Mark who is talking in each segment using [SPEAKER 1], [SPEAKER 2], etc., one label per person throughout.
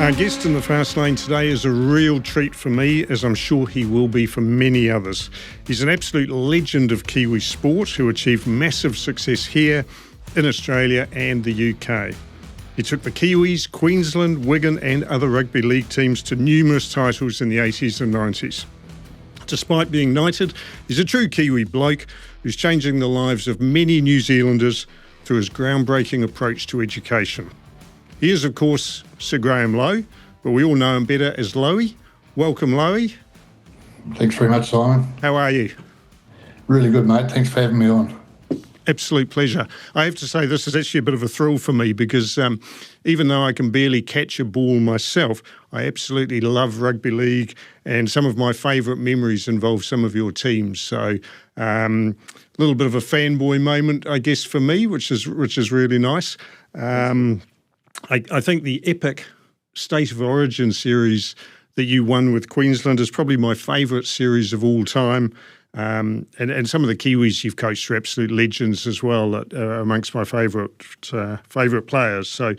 [SPEAKER 1] Our guest in the Fast Lane today is a real treat for me, as I'm sure he will be for many others. He's an absolute legend of Kiwi sport who achieved massive success here in Australia and the UK. He took the Kiwis, Queensland, Wigan and other rugby league teams to numerous titles in the 80s and 90s. Despite being knighted, he's a true Kiwi bloke who's changing the lives of many New Zealanders through his groundbreaking approach to education. He is, of course, Sir Graham Lowe, but we all know him better as Lowie. Welcome, Lowie.
[SPEAKER 2] Thanks very much, Simon.
[SPEAKER 1] How are you?
[SPEAKER 2] Really good, mate. Thanks for having me on.
[SPEAKER 1] Absolute pleasure. I have to say this is actually a bit of a thrill for me because even though I can barely catch a ball myself, I absolutely love rugby league, and some of my favourite memories involve some of your teams. So a little bit of a fanboy moment, I guess, for me, which is really nice. I think the epic State of Origin series that you won with Queensland is probably my favourite series of all time. And some of the Kiwis you've coached are absolute legends as well, that are amongst my favourite players. So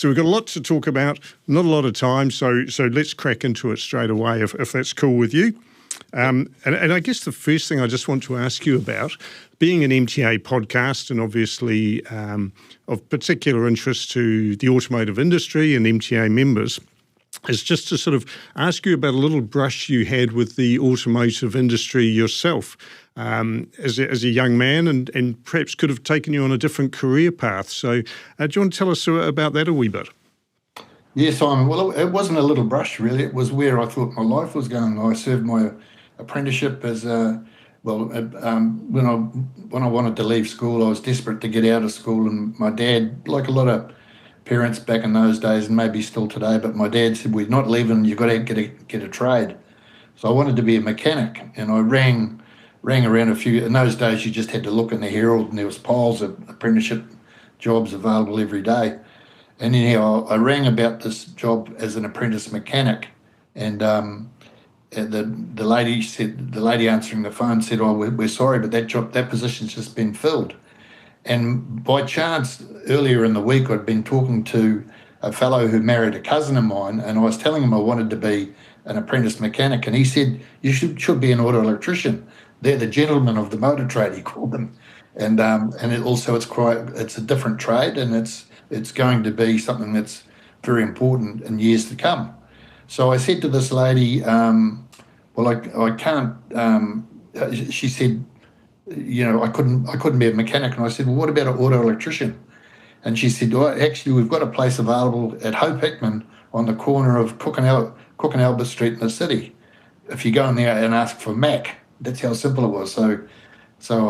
[SPEAKER 1] we've got a lot to talk about, not a lot of time, so let's crack into it straight away if that's cool with you. And I guess the first thing I just want to ask you about, being an MTA podcast and obviously of particular interest to the automotive industry and MTA members, is just to sort of ask you about a little brush you had with the automotive industry yourself as a young man, and perhaps could have taken you on a different career path. So do you want to tell us about that a wee bit?
[SPEAKER 2] Yes, Simon. Well, it wasn't a little brush, really. It was where I thought my life was going. I served my apprenticeship as when I wanted to leave school, I was desperate to get out of school, and my dad, like a lot of parents back in those days and maybe still today, but my dad said, we're not leaving, you've got to get a trade. So I wanted to be a mechanic, and I rang around a few. In those days you just had to look in the Herald and there was piles of apprenticeship jobs available every day. And anyhow, I rang about this job as an apprentice mechanic, and the lady answering the phone said, oh, we're sorry, but that position's just been filled. And by chance, earlier in the week, I'd been talking to a fellow who married a cousin of mine, and I was telling him I wanted to be an apprentice mechanic, and he said, you should be an auto electrician. They're the gentlemen of the motor trade, he called them. And it's a different trade, and it's going to be something that's very important in years to come. So I said to this lady, I can't, she said, I couldn't be a mechanic. And I said, well, what about an auto electrician? And she said, well, actually, we've got a place available at Hope Hickman on the corner of Cook and Albert Street in the city. If you go in there and ask for Mac, that's how simple it was. So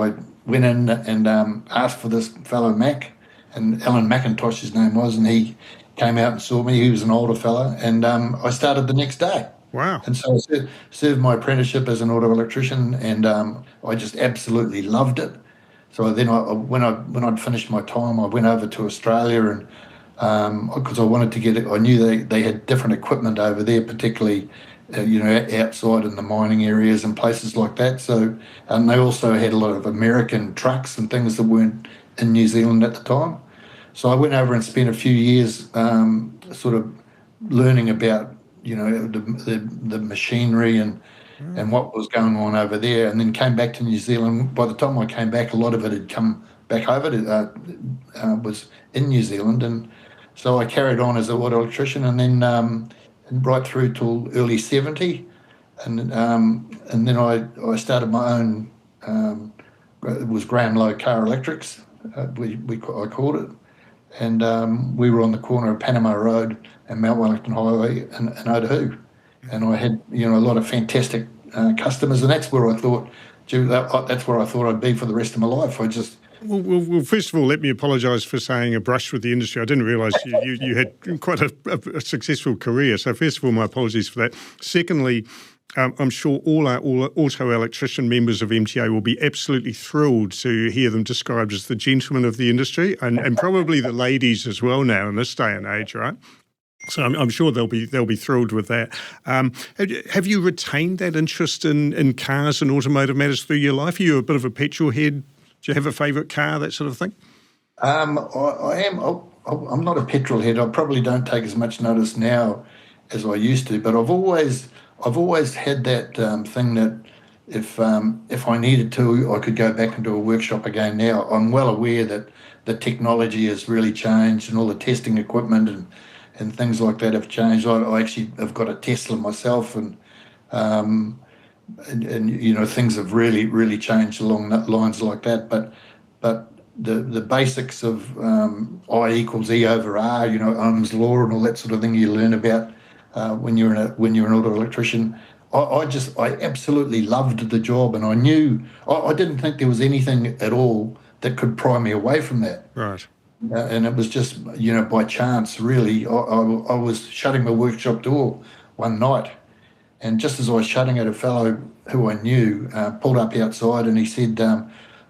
[SPEAKER 2] I went in and asked for this fellow Mac, and Alan McIntosh, his name was, and he came out and saw me. He was an older fella, and I started the next day.
[SPEAKER 1] Wow.
[SPEAKER 2] And so I served my apprenticeship as an auto electrician, and I just absolutely loved it. So then when I'd finished my time, I went over to Australia, and because I wanted to get it, I knew they had different equipment over there, particularly outside in the mining areas and places like that. So they also had a lot of American trucks and things that weren't in New Zealand at the time. So I went over and spent a few years sort of learning about the machinery and what was going on over there, and then came back to New Zealand. By the time I came back, a lot of it had come back over to was in New Zealand, and so I carried on as an auto electrician, and then right through till early 70, and then I started my own. It was Graham Lowe Car Electrics, I called it. And we were on the corner of Panama Road and Mount Wellington Highway in Otahuhu. And I had, a lot of fantastic customers, and that's where I thought, that's where I thought I'd be for the rest of my life.
[SPEAKER 1] Well, first of all, let me apologise for saying a brush with the industry. I didn't realise you had quite a successful career. So first of all, my apologies for that. Secondly, I'm sure all our auto electrician members of MTA will be absolutely thrilled to hear them described as the gentlemen of the industry, and probably the ladies as well now in this day and age, right? So I'm sure they'll be thrilled with that. Have you retained that interest in cars and automotive matters through your life? Are you a bit of a petrol head? Do you have a favourite car, that sort of thing?
[SPEAKER 2] I am. I'm not a petrol head. I probably don't take as much notice now as I used to. But I've always had that thing that if I needed to, I could go back into a workshop again. Now I'm well aware that the technology has really changed, and all the testing equipment and things like that have changed. I actually have got a Tesla myself, um, and you know, things have really changed along that lines like that. But the basics of I equals E over R, you know, Ohm's law and all that sort of thing you learn about when you're an auto electrician. I absolutely loved the job, and I didn't think there was anything at all that could pry me away from that.
[SPEAKER 1] Right.
[SPEAKER 2] And it was just, you know, by chance, really. I was shutting my workshop door one night, and just as I was shutting it, a fellow who I knew pulled up outside, and he said,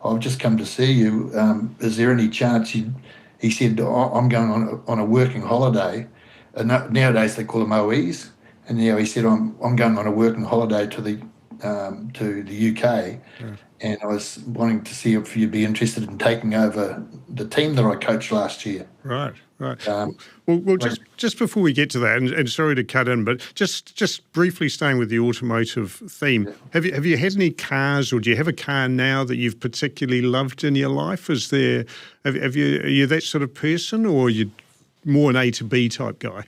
[SPEAKER 2] I've just come to see you. Is there any chance he said, I'm going on a working holiday. And nowadays they call them OEs. And he said, I'm going on a working holiday to the UK. Right. And I was wanting to see if you'd be interested in taking over the team that I coached last year.
[SPEAKER 1] Right. Well, just before we get to that, and sorry to cut in, but just briefly staying with the automotive theme, have you had any cars, or do you have a car now that you've particularly loved in your life? Are you that sort of person, or are you more an A to B type guy?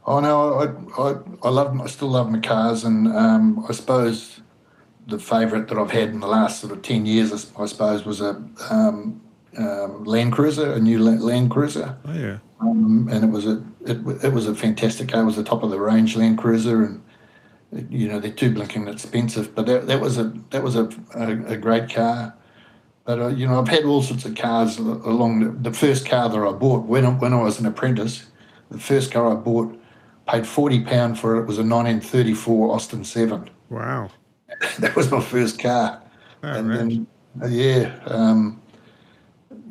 [SPEAKER 2] Oh no, I still love my cars, and I suppose the favourite that I've had in the last sort of 10 years, I suppose, was a Land Cruiser, a new Land Cruiser.
[SPEAKER 1] Oh yeah.
[SPEAKER 2] And it was a fantastic car. It was the top of the range Land Cruiser, and you know, they're too blinking expensive. But that was a great car. But you know, I've had all sorts of cars along. The first car that I bought when I was an apprentice, the first car I bought, paid £40 for it. It was a 1934 Austin 7.
[SPEAKER 1] Wow.
[SPEAKER 2] That was my first car.
[SPEAKER 1] Oh,
[SPEAKER 2] and
[SPEAKER 1] right.
[SPEAKER 2] then,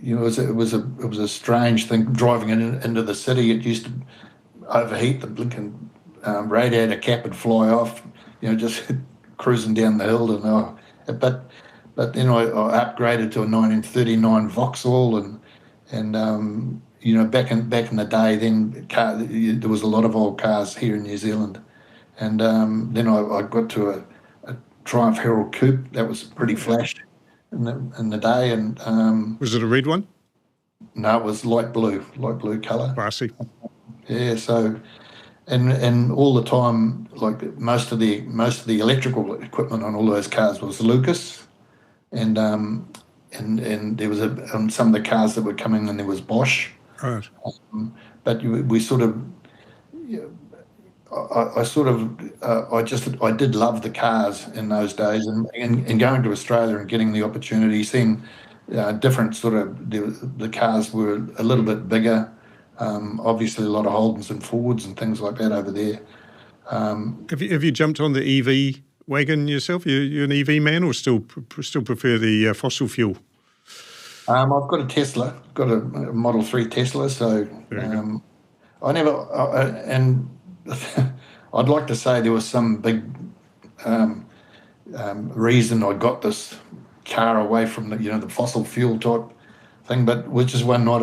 [SPEAKER 2] you know, it was a strange thing driving into the city. It used to overheat, the blinking radiator cap would fly off. You know, just cruising down the hill. But then I upgraded to a 1939 Vauxhall, and you know, back in the day, then there was a lot of old cars here in New Zealand, and then I got to a Triumph Herald Coupe that was pretty flash in the day, and
[SPEAKER 1] was it a red one?
[SPEAKER 2] No, it was light blue colour.
[SPEAKER 1] Classy.
[SPEAKER 2] Yeah, so and all the time, like most of the electrical equipment on all those cars was Lucas, and there was on some of the cars that were coming in there was Bosch.
[SPEAKER 1] Right.
[SPEAKER 2] But we sort of, I did love the cars in those days, and going to Australia and getting the opportunity, seeing different sort of, the cars were a little bit bigger, obviously a lot of Holdens and Fords and things like that over there.
[SPEAKER 1] Have you jumped on the EV wagon yourself? You're an EV man, or still prefer the fossil fuel?
[SPEAKER 2] I've got a Tesla, got a Model 3 Tesla, so I never, and I'd like to say there was some big reason I got this car away from the fossil fuel type thing, but was just one night,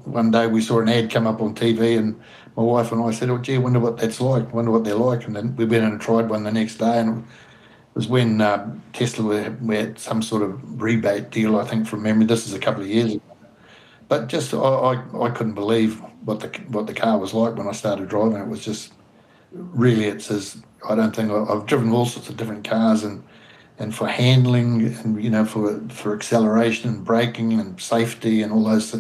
[SPEAKER 2] one day we saw an ad come up on TV, and my wife and I said, oh gee, I wonder what that's like, wonder what they're like, and then we went in and tried one the next day, and it was when Tesla we had some sort of rebate deal, I think, from memory. This is a couple of years ago. But just I couldn't believe what the car was like when I started driving. It was just really, I don't think I've driven all sorts of different cars, and for handling, and you know, for acceleration and braking and safety and all those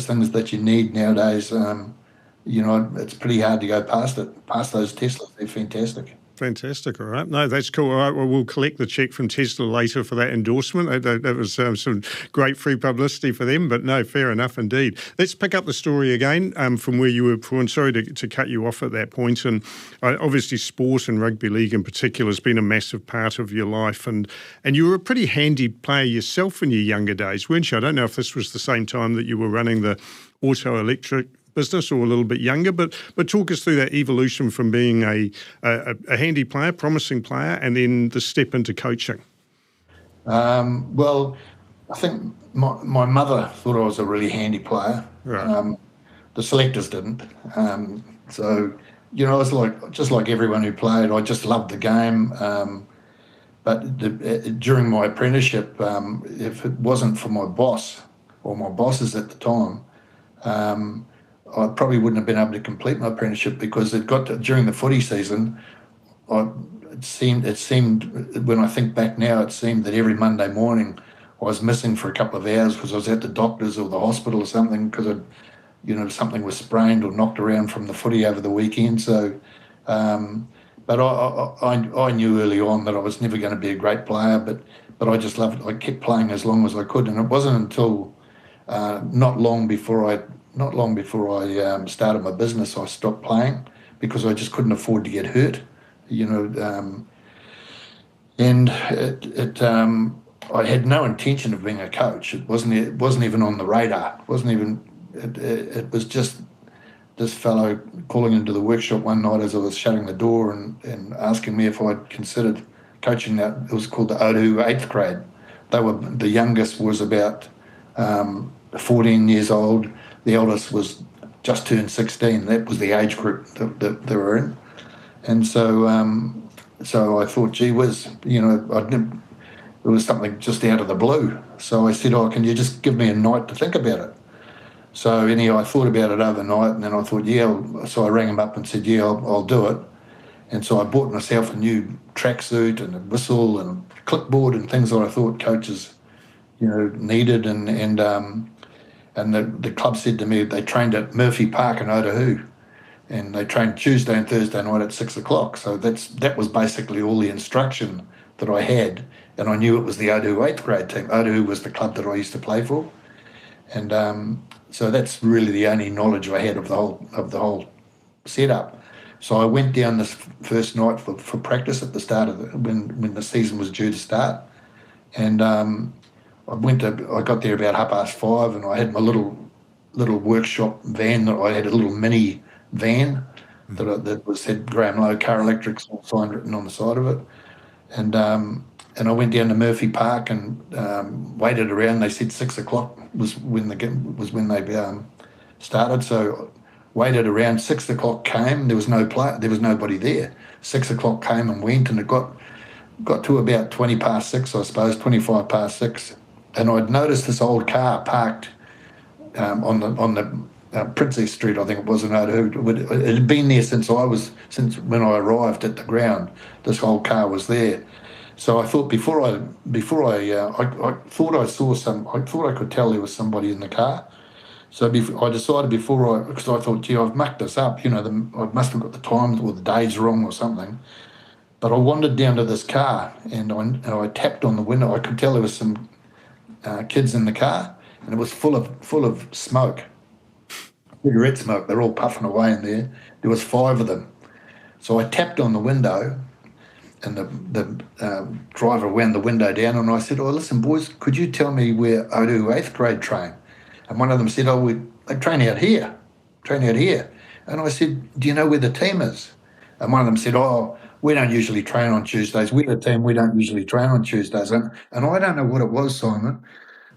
[SPEAKER 2] things that you need nowadays. You know, it's pretty hard to go past those Teslas. They're fantastic.
[SPEAKER 1] Fantastic. All right. No, that's cool. All right. Well, we'll collect the cheque from Tesla later for that endorsement. That was some great free publicity for them. But no, fair enough indeed. Let's pick up the story again from where you were before. And sorry to cut you off at that point. And obviously sport and rugby league in particular has been a massive part of your life. And you were a pretty handy player yourself in your younger days, weren't you? I don't know if this was the same time that you were running the auto electric business, or a little bit younger, but talk us through that evolution from being a handy player, promising player, and then the step into coaching.
[SPEAKER 2] Well, I think my mother thought I was a really handy player.
[SPEAKER 1] Right.
[SPEAKER 2] The selectors didn't. So I was just like everyone who played. I just loved the game. But during my apprenticeship, if it wasn't for my boss or my bosses at the time, I probably wouldn't have been able to complete my apprenticeship, because during the footy season, it seemed when I think back now, it seemed that every Monday morning I was missing for a couple of hours because I was at the doctor's or the hospital or something, because something was sprained or knocked around from the footy over the weekend. So, but I knew early on that I was never going to be a great player, but I just loved it. I kept playing as long as I could, and it wasn't until not long before I started my business I stopped playing, because I just couldn't afford to get hurt. And I had no intention of being a coach. It wasn't even on the radar. It was just this fellow calling into the workshop one night as I was shutting the door and asking me if I'd considered coaching that. It was called the Otahu 8th grade. The youngest was about 14 years old. The eldest was just turned 16. That was the age group that they were in. And so I thought, gee whiz, it was something just out of the blue. So I said, can you just give me a night to think about it? So anyhow, I thought about it overnight, and then I thought, so I rang him up and said, I'll do it. And so I bought myself a new tracksuit and a whistle and a clipboard and things that I thought coaches, needed. And the club said to me they trained at Murphy Park in Otahu, and they trained Tuesday and Thursday night at 6 o'clock. So that was basically all the instruction that I had, and I knew it was the Otahu 8th grade team. Otahu was the club that I used to play for, and so that's really the only knowledge I had of the whole setup. So I went down this first night for practice at the start of when the season was due to start, and I got there about 5:30, and I had my little workshop van. I had a little mini van that said Graham Lowe Car Electrics sign written on the side of it, and I went down to Murphy Park and waited around. They said 6 o'clock was when they started. So waited around. 6 o'clock came. There was nobody there. 6 o'clock came and went, and it got to about 20 past 6, I suppose, 25 past 6, and I'd noticed this old car parked on the Princess Street, I think it was, in Otahu. It had been there since when I arrived at the ground. This old car was there. So I thought I thought I saw I thought I could tell there was somebody in the car. So I decided because I thought, gee, I've mucked this up. I must have got the times or the days wrong or something. But I wandered down to this car and I tapped on the window. I could tell there was some kids in the car, and it was full of smoke, cigarette smoke. They're all puffing away in there. There was 5 of them. So I tapped on the window, and the driver wound the window down, and I said, listen, boys, could you tell me where Otahu 8th grade train? And one of them said, they train out here. And I said, do you know where the team is? And one of them said, we don't usually train on Tuesdays. We're a team, we don't usually train on Tuesdays. And I don't know what it was, Simon,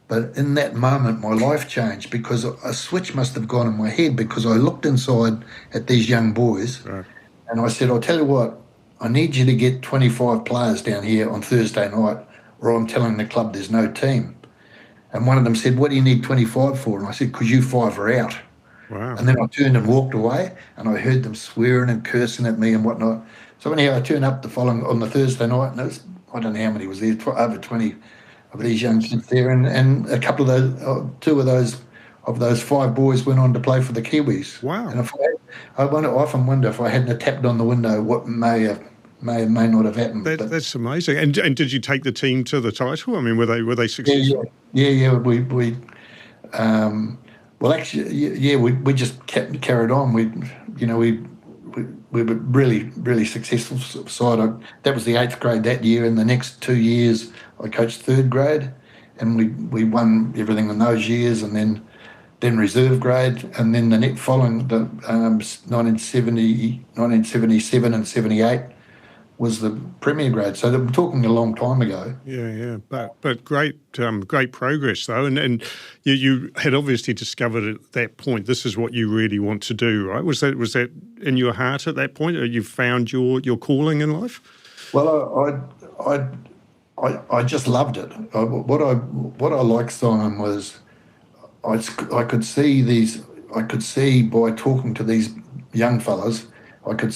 [SPEAKER 2] but in that moment, my life changed, because a switch must have gone in my head, because I looked inside at these young boys, right, and I said, I'll tell you what, I need you to get 25 players down here on Thursday night, or I'm telling the club there's no team. And one of them said, what do you need 25 for? And I said, because you 5 are out.
[SPEAKER 1] Wow. And
[SPEAKER 2] then I turned and walked away, and I heard them swearing and cursing at me and whatnot. So anyhow, I turned up on the Thursday night, and I don't know how many was there, over 20 of these young kids there, and a couple of those, 2 of those 5 boys went on to play for the Kiwis.
[SPEAKER 1] Wow.
[SPEAKER 2] And I often wonder if I hadn't tapped on the window, what may not have happened.
[SPEAKER 1] That's amazing. And did you take the team to the title? I mean, were they successful?
[SPEAKER 2] Yeah. We we just carried on. We were really, really successful side. That was the 8th grade that year. In the next 2 years, I coached 3rd grade, and we won everything in those years, and then reserve grade, and then the next following, the 1977 and 78, was the premier grade. So we're talking a long time ago.
[SPEAKER 1] Yeah. But great progress though, and you had obviously discovered at that point this is what you really want to do, right? Was that in your heart at that point, or you found your calling in life?
[SPEAKER 2] Well, I just loved it. What I liked, Simon, was I could see by talking to these young fellas, I could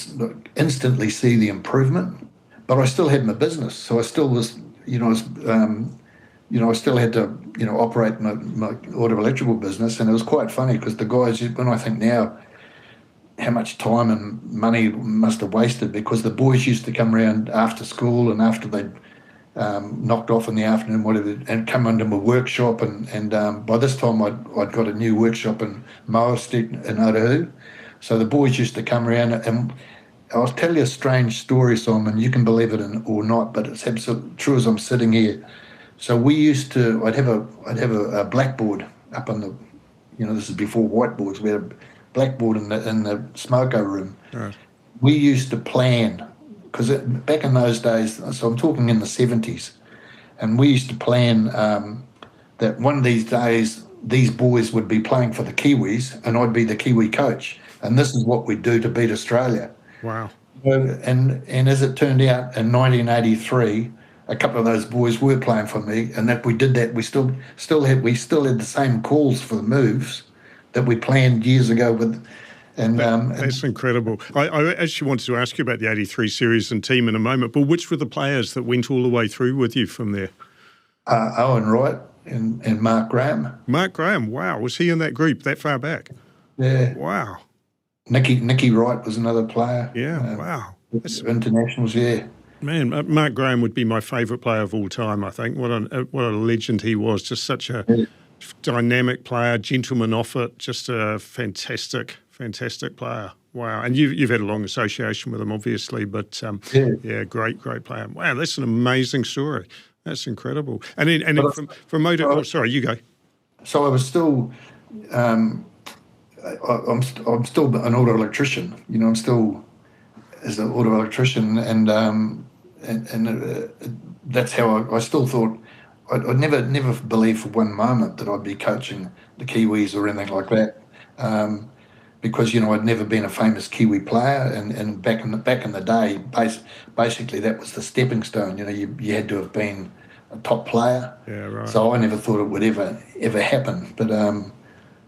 [SPEAKER 2] instantly see the improvement. But I still had my business, so I still was, I still had to, operate my auto electrical business, and it was quite funny because the guys, when I think now, how much time and money must have wasted, because the boys used to come around after school and after they'd knocked off in the afternoon, whatever, and come into my workshop, and by this time I'd got a new workshop in Moa Street in Otahu. So the boys used to come around, and I'll tell you a strange story, Simon. You can believe it or not, but it's absolutely true as I'm sitting here. So I'd have a blackboard up on the, this is before whiteboards. We had a blackboard in the smoko room.
[SPEAKER 1] Right.
[SPEAKER 2] We used to plan, because back in those days, so I'm talking in the 70s, and we used to plan that one of these days these boys would be playing for the Kiwis and I'd be the Kiwi coach, and this is what we'd do to beat Australia.
[SPEAKER 1] Wow.
[SPEAKER 2] And as it turned out, in 1983, a couple of those boys were playing for me, and that we did that. We still had the same calls for the moves that we planned years ago with. And
[SPEAKER 1] that's incredible. I actually wanted to ask you about the 83 series and team in a moment, but which were the players that went all the way through with you from there?
[SPEAKER 2] Owen Wright and Mark Graham.
[SPEAKER 1] Mark Graham, wow. Was he in that group that far back?
[SPEAKER 2] Yeah.
[SPEAKER 1] Wow.
[SPEAKER 2] Nicky Wright was another player.
[SPEAKER 1] Yeah, wow.
[SPEAKER 2] Internationals, yeah.
[SPEAKER 1] Man, Mark Graham would be my favourite player of all time, I think. What a legend he was. Just such a dynamic player, gentleman off it, just a fantastic player. Wow. And you've had a long association with him, obviously, but yeah, great player. Wow, that's an amazing story. That's incredible. And then from motor, sorry, you go.
[SPEAKER 2] So I was still, I'm still an auto electrician. I'm still as an auto electrician, and that's how I still thought. I'd never believed for one moment that I'd be coaching the Kiwis or anything like that, because I'd never been a famous Kiwi player, and back in the day, basically that was the stepping stone. You had to have been a top player.
[SPEAKER 1] Yeah, right.
[SPEAKER 2] So I never thought it would ever happen. But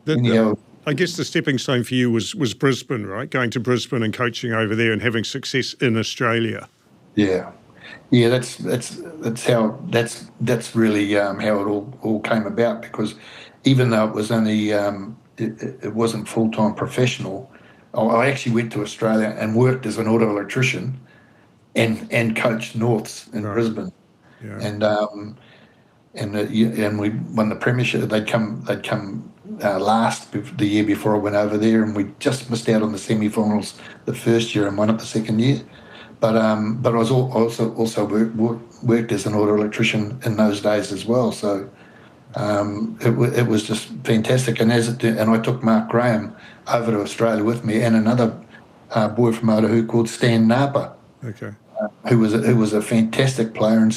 [SPEAKER 2] anyhow,
[SPEAKER 1] I guess the stepping stone for you was Brisbane, right? Going to Brisbane and coaching over there and having success in Australia.
[SPEAKER 2] Yeah. That's really how it all came about, because even though it was only it wasn't full-time professional, I actually went to Australia and worked as an auto electrician and coached Norths in Brisbane.
[SPEAKER 1] Yeah.
[SPEAKER 2] And we won the premiership. They'd come last the year before I went over there, and we just missed out on the semi-finals the first year and won it the second year. But I was also worked as an auto electrician in those days as well. So it was just fantastic. And I took Mark Graham over to Australia with me, and another boy from Otahu called Stan Napa. Okay. Who was a fantastic player, and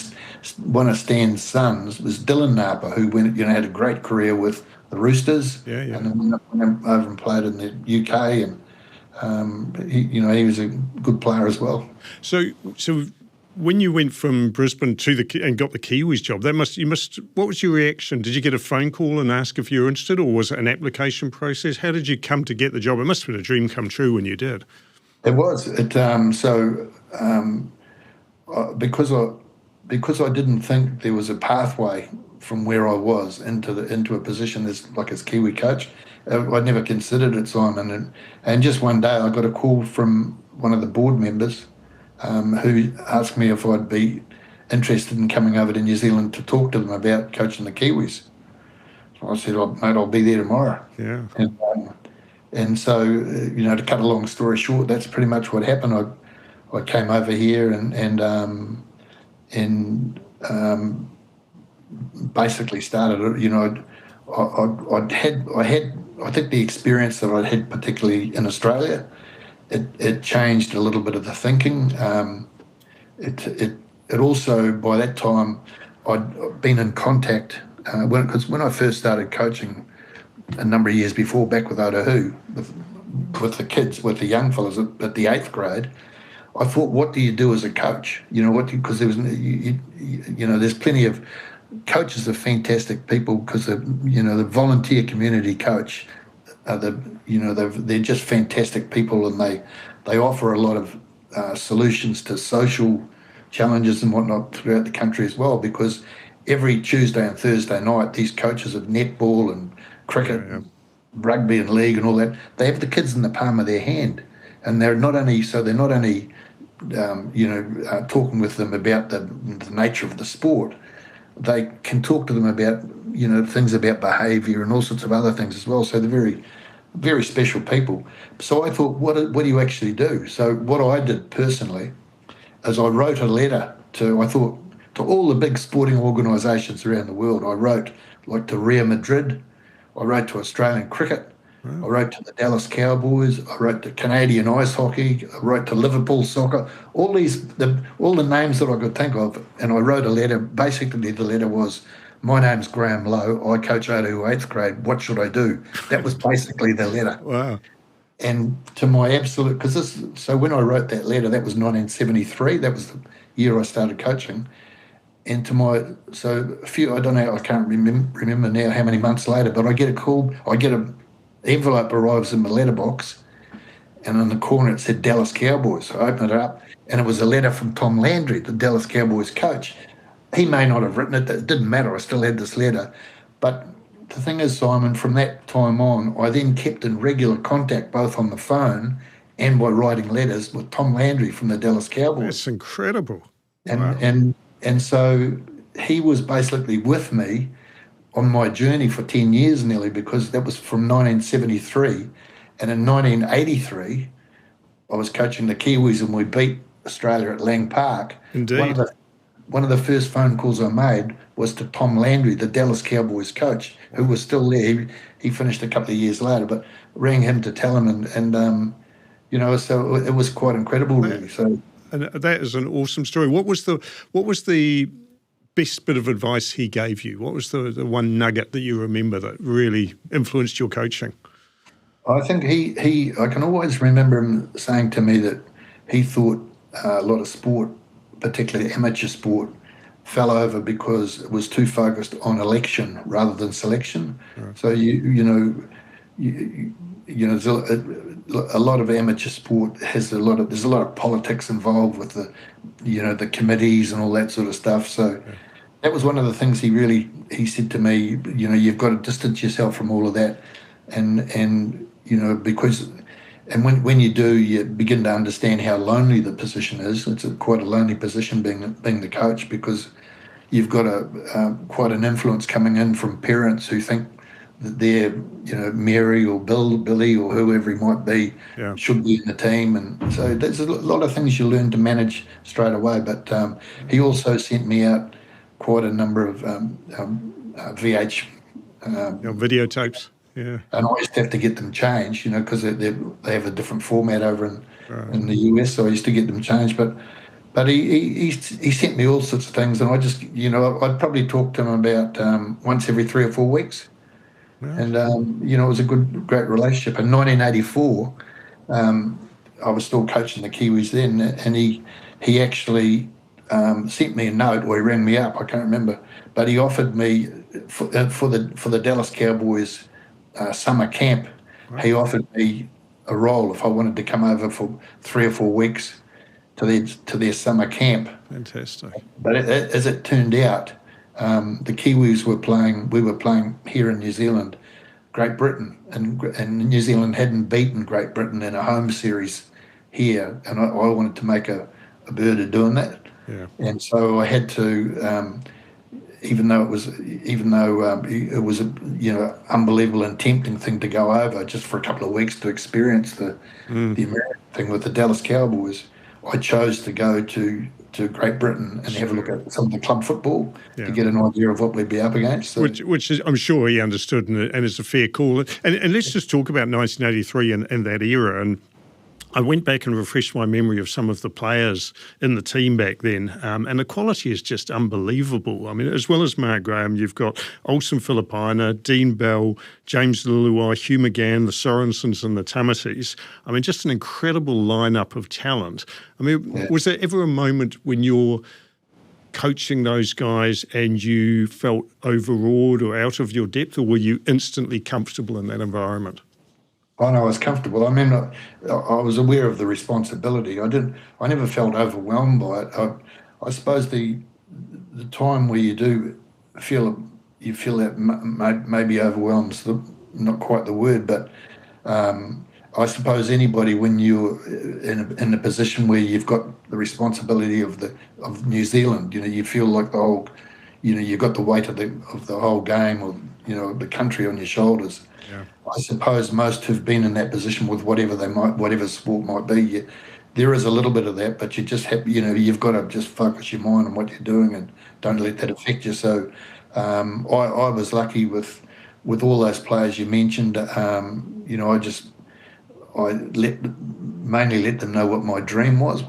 [SPEAKER 2] one of Stan's sons was Dylan Napa, who had a great career with the Roosters. Yeah. And then went over and played in the UK, and he was a good player as well.
[SPEAKER 1] So when you went from Brisbane and got the Kiwis job, what was your reaction? Did you get a phone call and ask if you were interested, or was it an application process? How did you come to get the job? It must have been a dream come true when you did.
[SPEAKER 2] It was. Because I didn't think there was a pathway from where I was into a position as Kiwi coach. I never considered it, Simon. And just one day I got a call from one of the board members who asked me if I'd be interested in coming over to New Zealand to talk to them about coaching the Kiwis. So I said, mate, I'll be there tomorrow. Yeah. And so, to cut a long story short, that's pretty much what happened. I came over here and basically started. I think the experience that I'd had, particularly in Australia, it changed a little bit of the thinking. it also, by that time, I'd been in contact, because when I first started coaching a number of years before, back with Otahu, with the kids, with the young fellas at the 8th grade, I thought, what do you do as a coach? Because there was, there's plenty of coaches are fantastic people, because the volunteer community coach, they're just fantastic people, and they offer a lot of solutions to social challenges and whatnot throughout the country as well, because every Tuesday and Thursday night, these coaches of netball and cricket, rugby and league and all that, they have the kids in the palm of their hand, and they're not only talking with them about the nature of the sport, they can talk to them about things about behaviour and all sorts of other things as well. So they're very, very special people. So I thought, what do you actually do? So what I did personally is I wrote a letter to all the big sporting organisations around the world. I wrote to Real Madrid, I wrote to Australian cricket, I wrote to the Dallas Cowboys, I wrote to Canadian ice hockey, I wrote to Liverpool soccer, all the names that I could think of, and I wrote a letter. Basically, the letter was, my name's Graham Lowe, I coach Otahu 8th grade, what should I do? That was basically the letter.
[SPEAKER 1] Wow.
[SPEAKER 2] And to my absolute, so when I wrote that letter, that was 1973, that was the year I started coaching. And I don't know, I can't remember now how many months later, but I get a call, an envelope arrives in my letterbox, and in the corner it said Dallas Cowboys. So I opened it up, and it was a letter from Tom Landry, the Dallas Cowboys coach. He may not have written it, it didn't matter, I still had this letter. But the thing is, Simon, from that time on, I then kept in regular contact, both on the phone and by writing letters, with Tom Landry from the Dallas Cowboys.
[SPEAKER 1] That's incredible.
[SPEAKER 2] And so he was basically with me on my journey for 10 years nearly, because that was from 1973. And in 1983, I was coaching the Kiwis, and we beat Australia at Lang Park.
[SPEAKER 1] Indeed.
[SPEAKER 2] One of the first phone calls I made was to Tom Landry, the Dallas Cowboys coach, who was still there. He finished a couple of years later, but rang him to tell him, and so it was quite incredible, really. So,
[SPEAKER 1] and that is an awesome story. What was the best bit of advice he gave you? What was the one nugget that you remember that really influenced your coaching?
[SPEAKER 2] I think I can always remember him saying to me that he thought a lot of sport, particularly amateur sport, fell over because it was too focused on election rather than selection. Right. So there's a lot of amateur sport there's a lot of politics involved with the committees and all that sort of stuff. So that was one of the things he said to me. You've got to distance yourself from all of that, and because. And when you do, you begin to understand how lonely the position is. It's quite a lonely position being the coach, because you've got quite an influence coming in from parents who think that they're, Mary or Billy or whoever he might be should be in the team. And so there's a lot of things you learn to manage straight away. But he also sent me out quite a number of VH
[SPEAKER 1] videotapes. Yeah.
[SPEAKER 2] And I used to have to get them changed, because they have a different format over in the US, so I used to get them changed. But he sent me all sorts of things, and I just, I'd probably talk to him about once every 3 or 4 weeks. Yeah. And, it was a great relationship. In 1984, I was still coaching the Kiwis then, and he actually sent me a note, or he rang me up, I can't remember, but he offered me for the Dallas Cowboys summer camp. Right. He offered me a role if I wanted to come over for 3 or 4 weeks to their summer camp.
[SPEAKER 1] Fantastic.
[SPEAKER 2] But as it turned out, the Kiwis we were playing here in New Zealand, Great Britain, and New Zealand hadn't beaten Great Britain in a home series here, and I wanted to make a bird of doing that. Yeah. And so I had to. Even though it was a unbelievable and tempting thing to go over just for a couple of weeks to experience the American thing with the Dallas Cowboys, I chose to go to Great Britain and have a look at some of the club football to get an idea of what we'd be up against. So,
[SPEAKER 1] which is, I'm sure he understood, and it's a fair call. And let's just talk about 1983 and that era. And I went back and refreshed my memory of some of the players in the team back then, and the quality is just unbelievable. I mean, as well as Mark Graham, you've got Olsen Philippina, Dean Bell, James Luluai, Hugh McGann, the Sorensens and the Tamatis. I mean, just an incredible lineup of talent. I mean, was there ever a moment when you're coaching those guys and you felt overawed or out of your depth, or were you instantly comfortable in that environment?
[SPEAKER 2] Oh no, I was comfortable. I mean, I was aware of the responsibility. I never felt overwhelmed by it. I suppose the time where you do feel that maybe overwhelms not quite the word, but I suppose anybody, when you're in a position where you've got the responsibility of New Zealand, you feel like the whole, you've got the weight of the whole game, or the country on your shoulders.
[SPEAKER 1] Yeah.
[SPEAKER 2] I suppose most who've been in that position with whatever sport might be, there is a little bit of that, but you just have, you've got to just focus your mind on what you're doing and don't let that affect you. So I was lucky with all those players you mentioned. I mainly let them know what my dream was,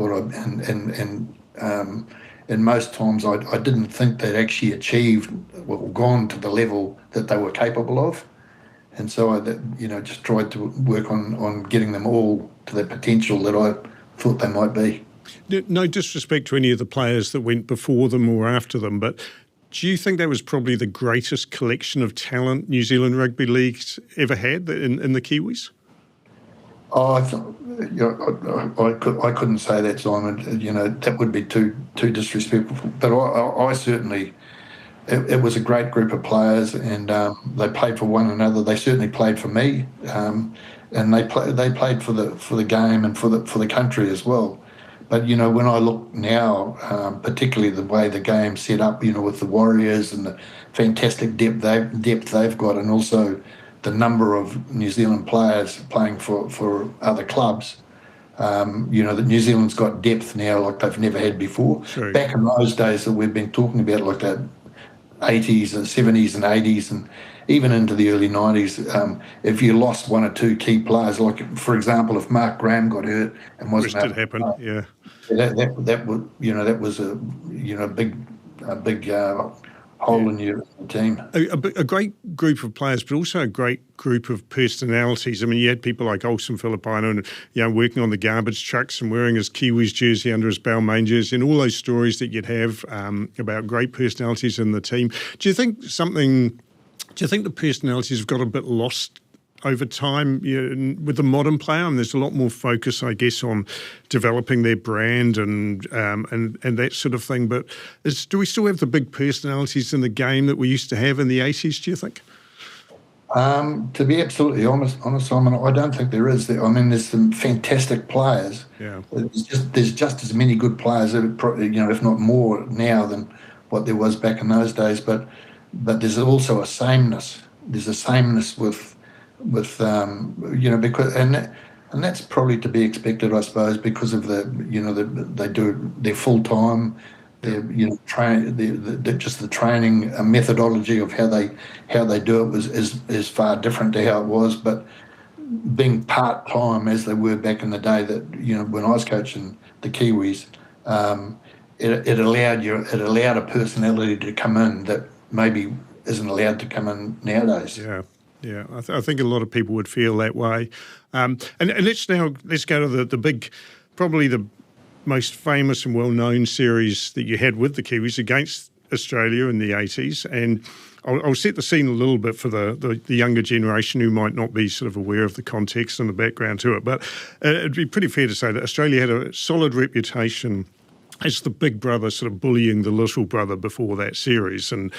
[SPEAKER 2] and most times I didn't think they'd actually achieved or gone to the level that they were capable of. And so I, just tried to work on getting them all to the potential that I thought they might be.
[SPEAKER 1] No disrespect to any of the players that went before them or after them, but do you think that was probably the greatest collection of talent New Zealand Rugby League's ever had in the Kiwis?
[SPEAKER 2] Oh, I couldn't say that, Simon. That would be too disrespectful. But I certainly. It was a great group of players, and they played for one another. They certainly played for me, and they played for the game and for the country as well. But when I look now, particularly the way the game's set up, with the Warriors and the fantastic depth they've got, and also the number of New Zealand players playing for other clubs. That New Zealand's got depth now like they've never had before.
[SPEAKER 1] Sure.
[SPEAKER 2] Back in those days that we've been talking about, like that 80s and 70s and 80s and even into the early 90s, if you lost one or two key players, like for example, if Mark Graham got hurt and wasn't
[SPEAKER 1] Which did happen, yeah.
[SPEAKER 2] That would that was a big hole in your team.
[SPEAKER 1] A great group of players, but also a great group of personalities. I mean, you had people like Olsen Philippina and working on the garbage trucks and wearing his Kiwis jersey under his Balmain jersey, and all those stories that you'd have about great personalities in the team. Do you think the personalities have got a bit lost over time with the modern player? And there's a lot more focus, I guess, on developing their brand and that sort of thing. But do we still have the big personalities in the game that we used to have in the 80s, do you think?
[SPEAKER 2] To be absolutely honest, Simon, I don't think there is. I mean, there's some fantastic players.
[SPEAKER 1] Yeah.
[SPEAKER 2] There's just as many good players, if not more now than what there was back in those days. But there's also a sameness. There's a sameness with because and that's probably to be expected, I suppose, because of they do their full time, just the training methodology of how they do it is far different to how it was. But being part time as they were back in the day, that when I was coaching the Kiwis, it allowed a personality to come in that maybe isn't allowed to come in nowadays.
[SPEAKER 1] Yeah. Yeah, I think a lot of people would feel that way. And let's go to the big, probably the most famous and well-known series that you had with the Kiwis against Australia in the 80s. And I'll set the scene a little bit for the younger generation who might not be sort of aware of the context and the background to it. But it'd be pretty fair to say that Australia had a solid reputation as the big brother sort of bullying the little brother before that series. And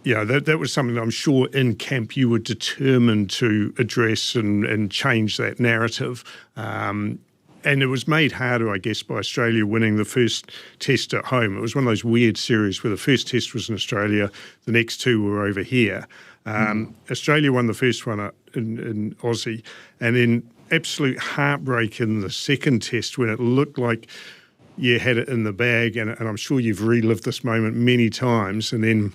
[SPEAKER 1] that was something that I'm sure in camp you were determined to address and change that narrative. And it was made harder, I guess, by Australia winning the first test at home. It was one of those weird series where the first test was in Australia, the next two were over here. Australia won the first one in Aussie, and then absolute heartbreak in the second test when it looked like you had it in the bag, and I'm sure you've relived this moment many times, and then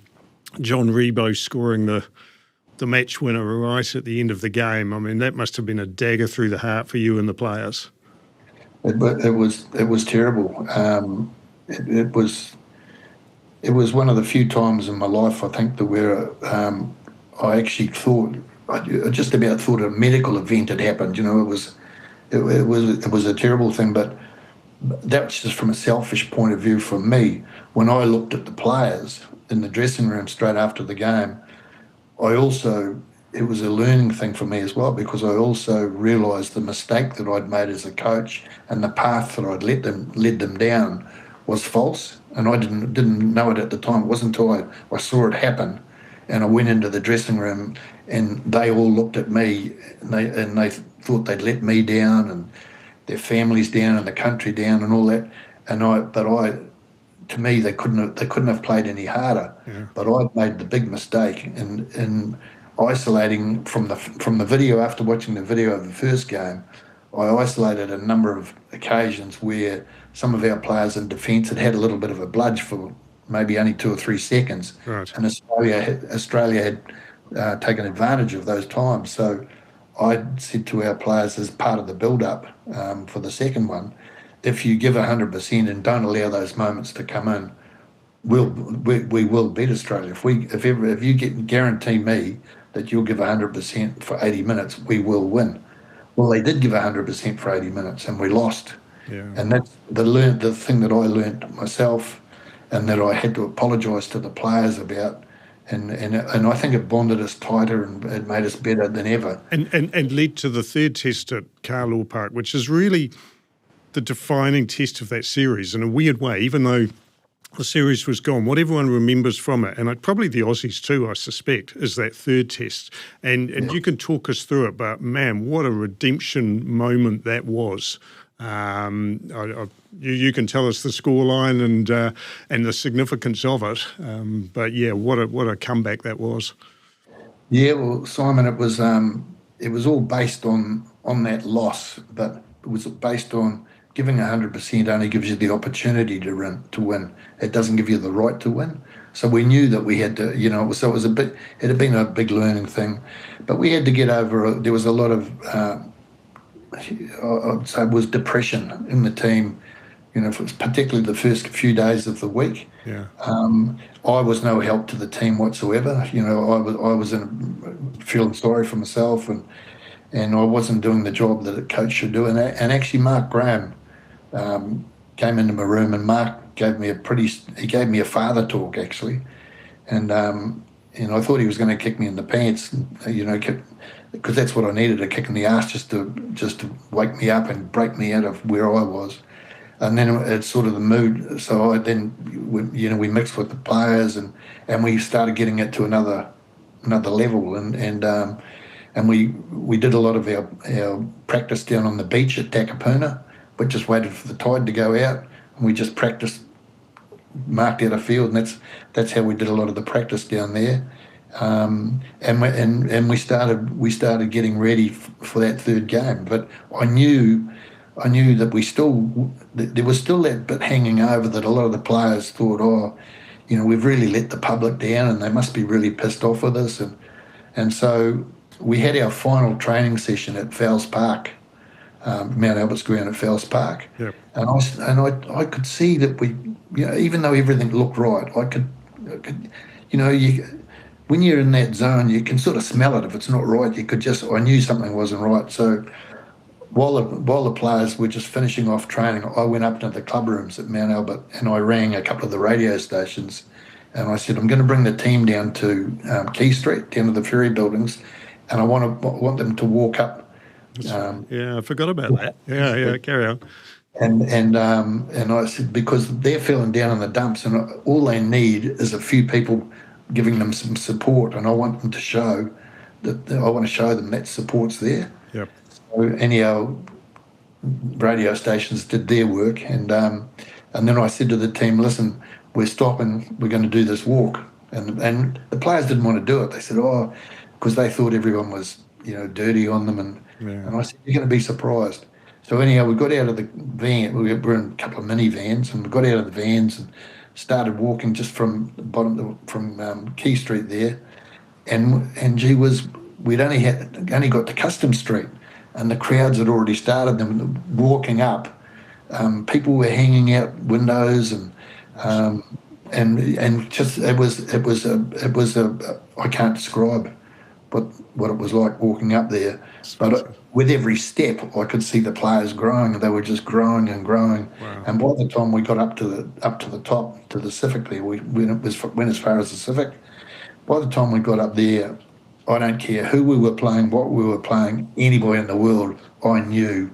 [SPEAKER 1] John Rebo scoring the the match winner right at the end of the game. I mean, that must have been a dagger through the heart for you and the players.
[SPEAKER 2] It was terrible. It was one of the few times in my life, I think, where I actually thought, I just about thought a medical event had happened. You know, it was a terrible thing, but that was just from a selfish point of view for me. When I looked at the players in the dressing room straight after the game, it was a learning thing for me as well, because I also realised the mistake that I'd made as a coach and the path that I'd led them down was false, and I didn't know it at the time. It wasn't until I saw it happen, and I went into the dressing room, and they all looked at me, and they thought they'd let me down, and their families down, and the country down, and all that. To me, they couldn't have played any harder.
[SPEAKER 1] Yeah.
[SPEAKER 2] But I'd made the big mistake in isolating from the video. After watching the video of the first game, I isolated a number of occasions where some of our players in defence had a little bit of a bludge for maybe only 2 or 3 seconds,
[SPEAKER 1] right.
[SPEAKER 2] And Australia had taken advantage of those times. So I said to our players as part of the build-up for the second one, if you give 100% and don't allow those moments to come in, we will beat Australia. If you guarantee me that you'll give 100% for 80 minutes, we will win. Well, they did give 100% for 80 minutes, and we lost.
[SPEAKER 1] Yeah.
[SPEAKER 2] And that's the thing that I learnt myself, and that I had to apologise to the players about. And I think it bonded us tighter, and it made us better than ever.
[SPEAKER 1] And led to the third test at Carlaw Park, which is really the defining test of that series in a weird way, even though the series was gone. What everyone remembers from it, and probably the Aussies too, I suspect, is that third test. And you can talk us through it, but man, what a redemption moment that was. You can tell us the scoreline and the significance of it. But yeah, what a comeback that was.
[SPEAKER 2] Yeah, well, Simon, it was all based on that loss, but it was based on giving 100% only gives you the opportunity to win. It doesn't give you the right to win. So we knew that we had to, it had been a big learning thing, but we had to get over. There was a lot of, I'd say, was depression in the team. Particularly the first few days of the week.
[SPEAKER 1] Yeah.
[SPEAKER 2] I was no help to the team whatsoever. I was feeling sorry for myself, and I wasn't doing the job that a coach should do. And actually, Mark Graham came into my room, and Mark gave me a father talk actually, and I thought he was going to kick me in the pants, because that's what I needed, a kick in the arse just to wake me up and break me out of where I was. And then it's sort of the mood. So we mixed with the players, and we started getting it to another level, and we did a lot of our practice down on the beach at Takapuna. We just waited for the tide to go out, and we just practiced, marked out a field, and that's how we did a lot of the practice down there. And we started getting ready for that third game. But I knew that there was still that bit hanging over, that a lot of the players thought, we've really let the public down, and they must be really pissed off with us. And so we had our final training session at Fowles Park, Mount Albert's ground at Fowles Park.
[SPEAKER 1] Yep.
[SPEAKER 2] And I could see that we, even though everything looked right, I could when you're in that zone, you can sort of smell it. If it's not right, I knew something wasn't right. So while the players were just finishing off training, I went up to the club rooms at Mount Albert, and I rang a couple of the radio stations, and I said, I'm going to bring the team down to Quay Street, down to the ferry buildings, and I want them to walk up.
[SPEAKER 1] I forgot about that. Yeah, carry on.
[SPEAKER 2] And I said, because they're feeling down in the dumps, and all they need is a few people giving them some support, and I want them to show that support's there.
[SPEAKER 1] Yep.
[SPEAKER 2] So anyhow, radio stations did their work, and then I said to the team, listen, we're stopping, we're going to do this walk, and the players didn't want to do it. They said, because they thought everyone was dirty on them, and I said, you're going to be surprised. So anyhow, we got out of the van. We were in a couple of minivans, and we got out of the vans and started walking just from the bottom from Quay Street there. and gee whiz, we'd only got to Custom Street, and the crowds had already started them walking up. People were hanging out windows, and just it was a I can't describe what it was like walking up there. But with every step, I could see the players growing, and they were just growing and growing.
[SPEAKER 1] Wow.
[SPEAKER 2] And by the time we got up to the top, to the Civic there, we went as far as the Civic. By the time we got up there, I don't care who we were playing, what we were playing, anybody in the world, I knew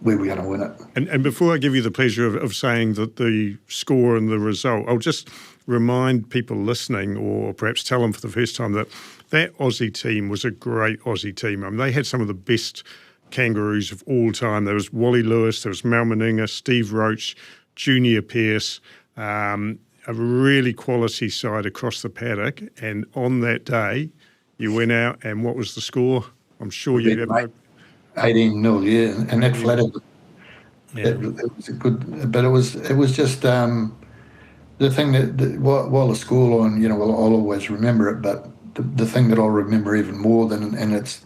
[SPEAKER 2] we were going to win it.
[SPEAKER 1] And before I give you the pleasure of saying that the score and the result, I'll just remind people listening, or perhaps tell them for the first time, that Aussie team was a great Aussie team. I mean, they had some of the best Kangaroos of all time. There was Wally Lewis, there was Mal Meninga, Steve Roach, Junior Pearce, a really quality side across the paddock. And on that day, you went out, and what was the score? I'm sure you have
[SPEAKER 2] 18-0, yeah, and that flattered.
[SPEAKER 1] Yeah.
[SPEAKER 2] It was a good, but it was just the thing that while the scoreline, I'll always remember it, but the thing that I'll remember even more than, and it's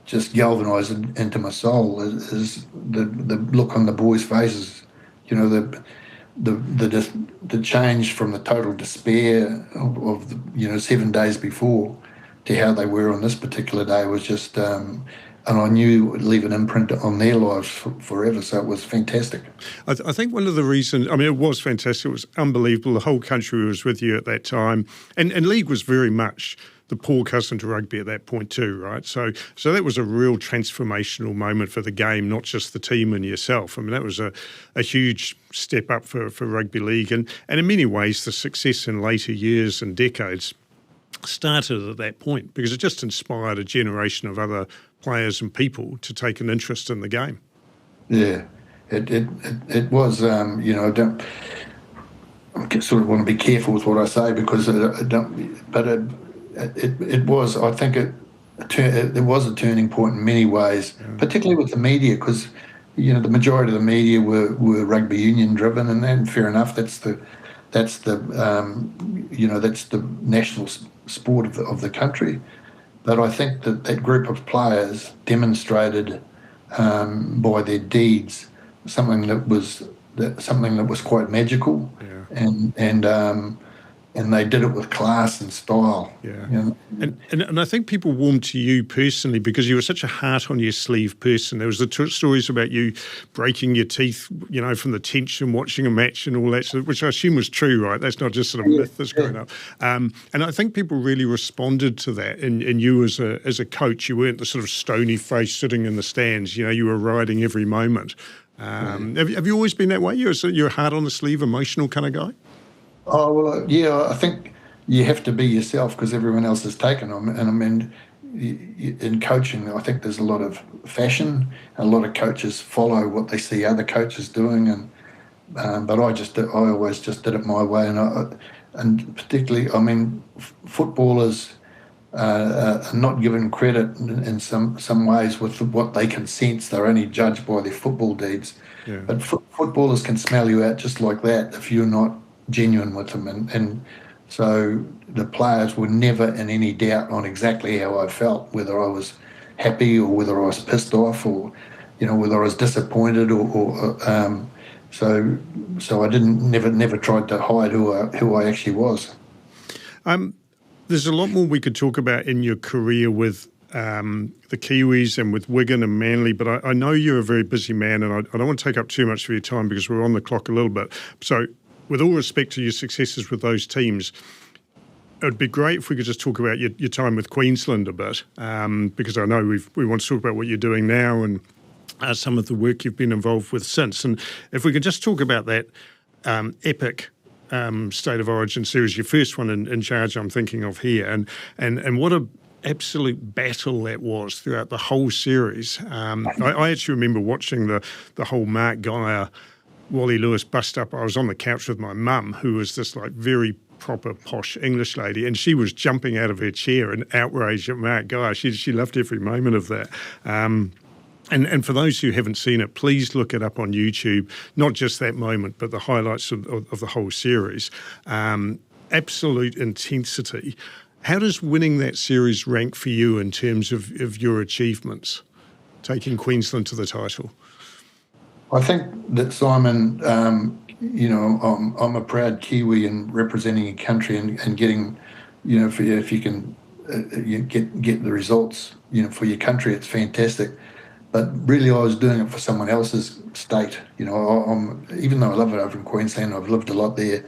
[SPEAKER 2] just galvanised into my soul, is the look on the boys' faces, the change from the total despair of 7 days before to how they were on this particular day was just, and I knew it would leave an imprint on their lives forever, so it was fantastic.
[SPEAKER 1] I think one of the reasons, I mean, it was fantastic, it was unbelievable, the whole country was with you at that time, and league was very much the poor cousin to rugby at that point too, right? So that was a real transformational moment for the game, not just the team and yourself. I mean, that was a huge step up for rugby league, and in many ways the success in later years and decades started at that point, because it just inspired a generation of other players and people to take an interest in the game. Yeah,
[SPEAKER 2] it was. I sort of want to be careful with what I say, because it was. I think it was a turning point in many ways, particularly with the media, because the majority of the media were rugby union driven, and then fair enough. That's the national sport of the country. But I think that group of players demonstrated by their deeds something that was quite magical, and they did it with class and style.
[SPEAKER 1] Yeah. And I think people warmed to you personally because you were such a heart on your sleeve person. There was the stories about you breaking your teeth, from the tension watching a match and all that, which I assume was true, right? That's not just sort of myth that's grown up. And I think people really responded to that. And you as a coach, you weren't the sort of stony face sitting in the stands. You were riding every moment. Have you always been that way? You're a heart on the sleeve, emotional kind of guy?
[SPEAKER 2] Oh, well, yeah, I think you have to be yourself because everyone else is taken on. And I mean, in coaching, I think there's a lot of fashion, and a lot of coaches follow what they see other coaches doing. But I always just did it my way. And particularly, I mean, footballers are not given credit in some ways with what they can sense. They're only judged by their football deeds. Yeah. But footballers can smell you out just like that if you're not genuine with them, and so the players were never in any doubt on exactly how I felt, whether I was happy or whether I was pissed off, or whether I was disappointed, or so I never tried to hide who I actually was.
[SPEAKER 1] There's a lot more we could talk about in your career with the Kiwis and with Wigan and Manly, but I know you're a very busy man, and I don't want to take up too much of your time because we're on the clock a little bit. So with all respect to your successes with those teams, it would be great if we could just talk about your time with Queensland a bit, because I know we want to talk about what you're doing now and some of the work you've been involved with since. And if we could just talk about that epic State of Origin series, your first one in charge I'm thinking of here, and what a absolute battle that was throughout the whole series. I actually remember watching the whole Mark Geyer Wally Lewis bust up. I was on the couch with my mum, who was this very proper posh English lady, and she was jumping out of her chair in outrage at Mark Geyer. She loved every moment of that. And for those who haven't seen it, please look it up on YouTube, not just that moment, but the highlights of the whole series. Absolute intensity. How does winning that series rank for you in terms of your achievements, taking Queensland to the title?
[SPEAKER 2] I think that, Simon, I'm a proud Kiwi and representing a country and getting, if you can you get the results, for your country, it's fantastic. But really, I was doing it for someone else's state. Even though I love it over in Queensland, I've lived a lot there.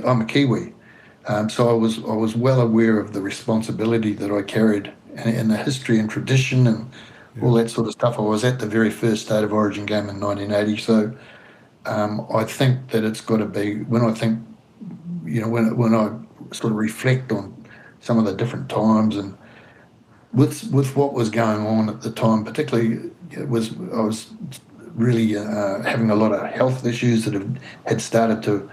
[SPEAKER 2] I'm a Kiwi, so I was well aware of the responsibility that I carried and the history and tradition and all that sort of stuff. I was at the very first State of Origin game in 1980, so I think that it's got to be, when I think, when I sort of reflect on some of the different times and with what was going on at the time, particularly I was really having a lot of health issues that had started to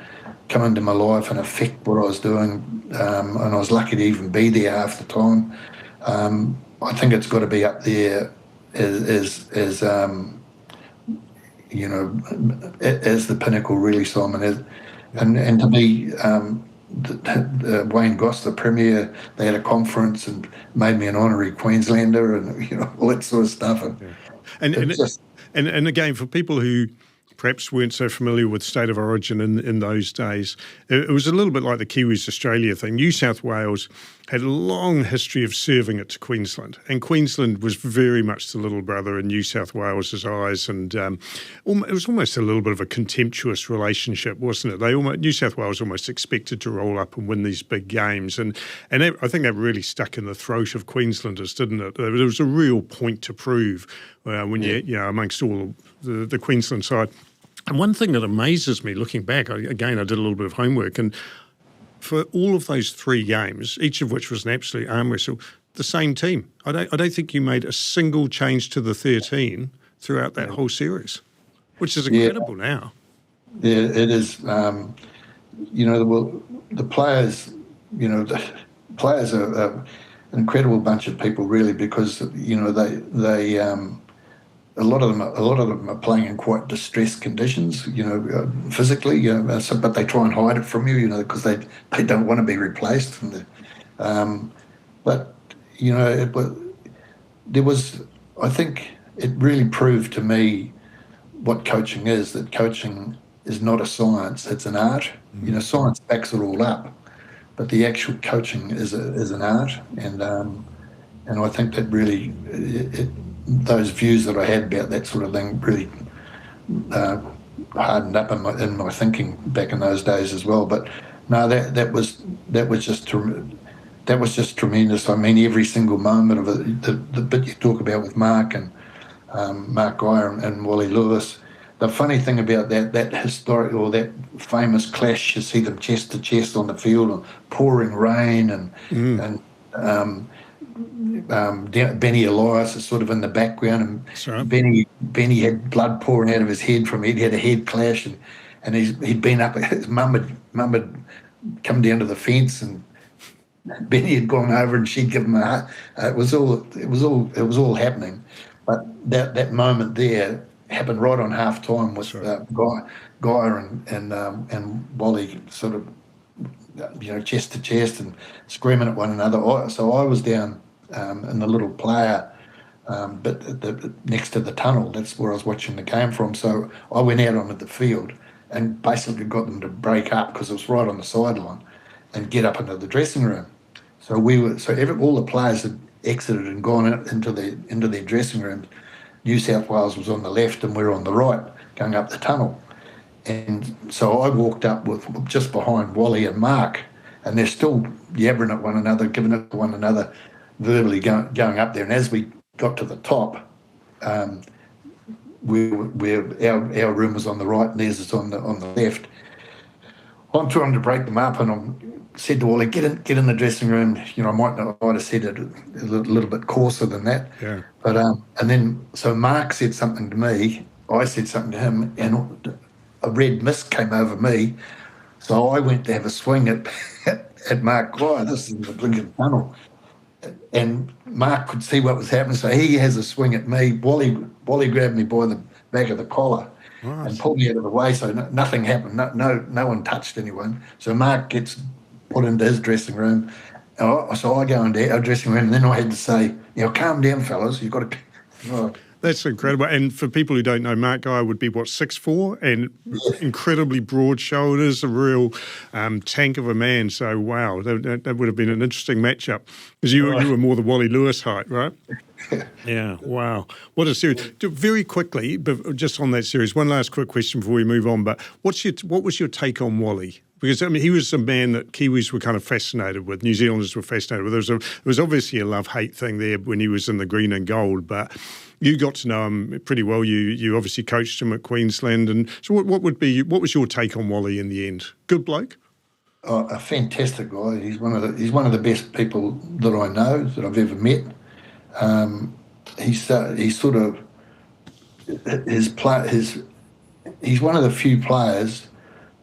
[SPEAKER 2] come into my life and affect what I was doing, and I was lucky to even be there half the time. I think it's got to be up there as the pinnacle, really, Simon. And to me, Wayne Goss, the Premier, they had a conference and made me an honorary Queenslander and all that sort of stuff.
[SPEAKER 1] And again, for people who perhaps weren't so familiar with State of Origin in those days, it was a little bit like the Kiwis Australia thing. New South Wales had a long history of serving it to Queensland, and Queensland was very much the little brother in New South Wales's eyes, and it was almost a little bit of a contemptuous relationship, wasn't it? New South Wales almost expected to roll up and win these big games, and I think that really stuck in the throat of Queenslanders, didn't it? There was a real point to prove when amongst all the Queensland side. And one thing that amazes me looking back, I did a little bit of homework, and for all of those 3 games, each of which was an absolute arm wrestle, the same team. I don't think you made a single change to the 13 throughout that whole series, which is incredible now.
[SPEAKER 2] Yeah, it is. The players, the players are an incredible bunch of people, really, because they a lot of them are playing in quite distressed conditions, physically, but they try and hide it from you, because they don't want to be replaced. But I think it really proved to me what coaching is, that coaching is not a science, it's an art. Mm-hmm. Science backs it all up, but the actual coaching is an art. And I think that really, those views that I had about that sort of thing really hardened up in my thinking back in those days as well. But no, that was just tremendous. I mean, every single moment of it, the bit you talk about with Mark and Mark Geyer and Wally Lewis. The funny thing about that historic or that famous clash, you see them chest to chest on the field, and pouring rain, and Benny Elias is sort of in the background, and
[SPEAKER 1] Sorry.
[SPEAKER 2] Benny had blood pouring out of his head from he had a head clash, and he'd been up. His mum had come down to the fence, and Benny had gone over, and she'd given him a hug. It was all happening, but that moment there happened right on half time with Geyer and Wally sort of chest to chest and screaming at one another. So I was down in the little player bit next to the tunnel. That's where I was watching the game from. So I went out onto the field and basically got them to break up, because it was right on the sideline, and get up into the dressing room. So all the players had exited and gone out into their dressing rooms. New South Wales was on the left and we were on the right, going up the tunnel. And so I walked up with just behind Wally and Mark, and they're still yabbering at one another, giving it to one another, verbally going up there. And as we got to the top, our room was on the right and theirs is on the left. I'm trying to break them up, and I said to Wally, get in the dressing room. I might have said it a little bit coarser than that.
[SPEAKER 1] Yeah.
[SPEAKER 2] But and then so Mark said something to me, I said something to him, and a red mist came over me. So I went to have a swing at Mark Geyer. This is in the blinking tunnel. And Mark could see what was happening, so he has a swing at me. Wally grabbed me by the back of the collar. Nice. And pulled me out of the way, so nothing happened. No one touched anyone. So Mark gets put into his dressing room, So I go into our dressing room, and then I had to say, calm down, fellas. You've got to. Oh,
[SPEAKER 1] That's incredible. And for people who don't know, Mark Geyer would be, 6'4", and incredibly broad shoulders, a real tank of a man. So, wow, that would have been an interesting matchup, because you were more the Wally Lewis height, right? Yeah, wow. What a series. Very quickly, but just on that series, one last quick question before we move on, but what was your take on Wally? Because, he was a man that Kiwis were kind of fascinated with, New Zealanders were fascinated with. There was obviously a love-hate thing there when he was in the green and gold, but you got to know him pretty well. You obviously coached him at Queensland. And so what was your take on Wally in the end? Good bloke?
[SPEAKER 2] A fantastic guy. He's one of the best people that I know, that I've ever met. He's one of the few players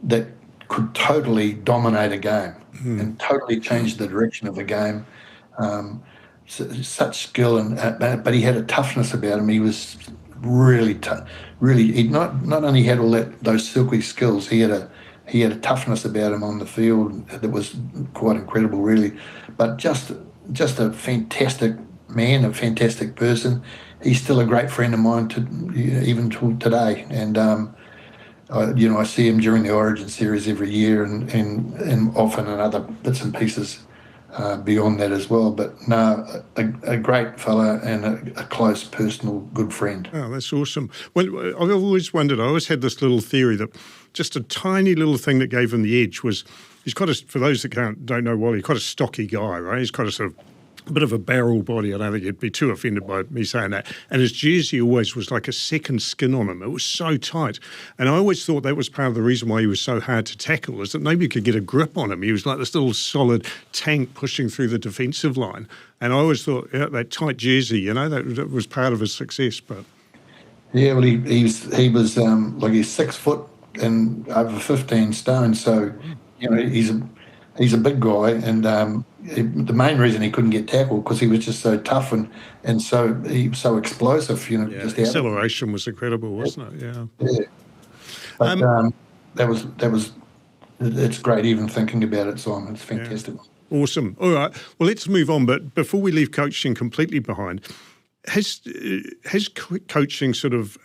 [SPEAKER 2] that could totally dominate a game and totally change the direction of a game. Such skill, but he had a toughness about him. He was really tough. Really, he not only had all those silky skills, he had a toughness about him on the field that was quite incredible, really. But just a fantastic man, a fantastic person. He's still a great friend of mine even to today. And I see him during the Origin series every year, and often in other bits and pieces beyond that as well. But no, a great fella and a close, personal, good friend.
[SPEAKER 1] Oh, that's awesome. Well, I've always wondered, I always had this little theory that just a tiny little thing that gave him the edge was, he's for those that don't know Wally, quite a stocky guy, right? He's quite a sort of a bit of a barrel body. I don't think you'd be too offended by me saying that. And his jersey always was like a second skin on him. It was so tight. And I always thought that was part of the reason why he was so hard to tackle, is that nobody could get a grip on him. He was like this little solid tank pushing through the defensive line. And I always thought, that tight jersey, that was part of his success. But
[SPEAKER 2] yeah, well, he was like, he's 6 foot and over 15 stone. So, he's a big guy, and the main reason he couldn't get tackled because he was just so tough and so he was so explosive. Just
[SPEAKER 1] acceleration was incredible, wasn't it?
[SPEAKER 2] Yeah. But it's great even thinking about it, Simon. It's fantastic.
[SPEAKER 1] Yeah. Awesome. All right. Well, let's move on. But before we leave coaching completely behind, has coaching sort of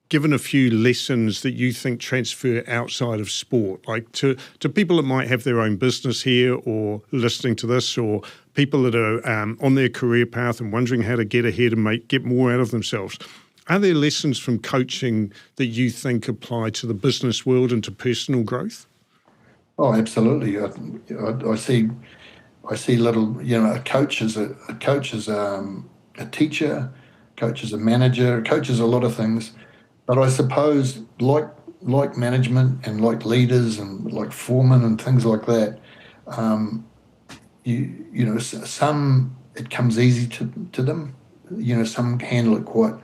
[SPEAKER 1] given a few lessons that you think transfer outside of sport, like to people that might have their own business here or listening to this, or people that are on their career path and wondering how to get ahead and get more out of themselves? Are there lessons from coaching that you think apply to the business world and to personal growth?
[SPEAKER 2] Oh, absolutely. I see little, a coach is a teacher, coach is a manager, coach is a lot of things. But I suppose, like management and like leaders and like foremen and things like that, some it comes easy to them. Some handle it quite.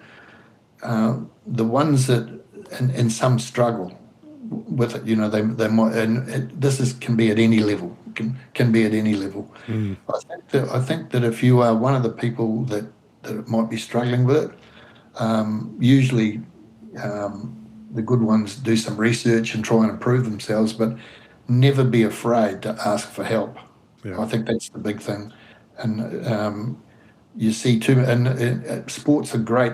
[SPEAKER 2] The ones that and some struggle with it. They might, and this can be at any level. Can be at any level. Mm. I think that if you are one of the people that might be struggling with it, usually. The good ones do some research and try and improve themselves, but never be afraid to ask for help. Yeah. I think that's the big thing. And you see too, and sport's a great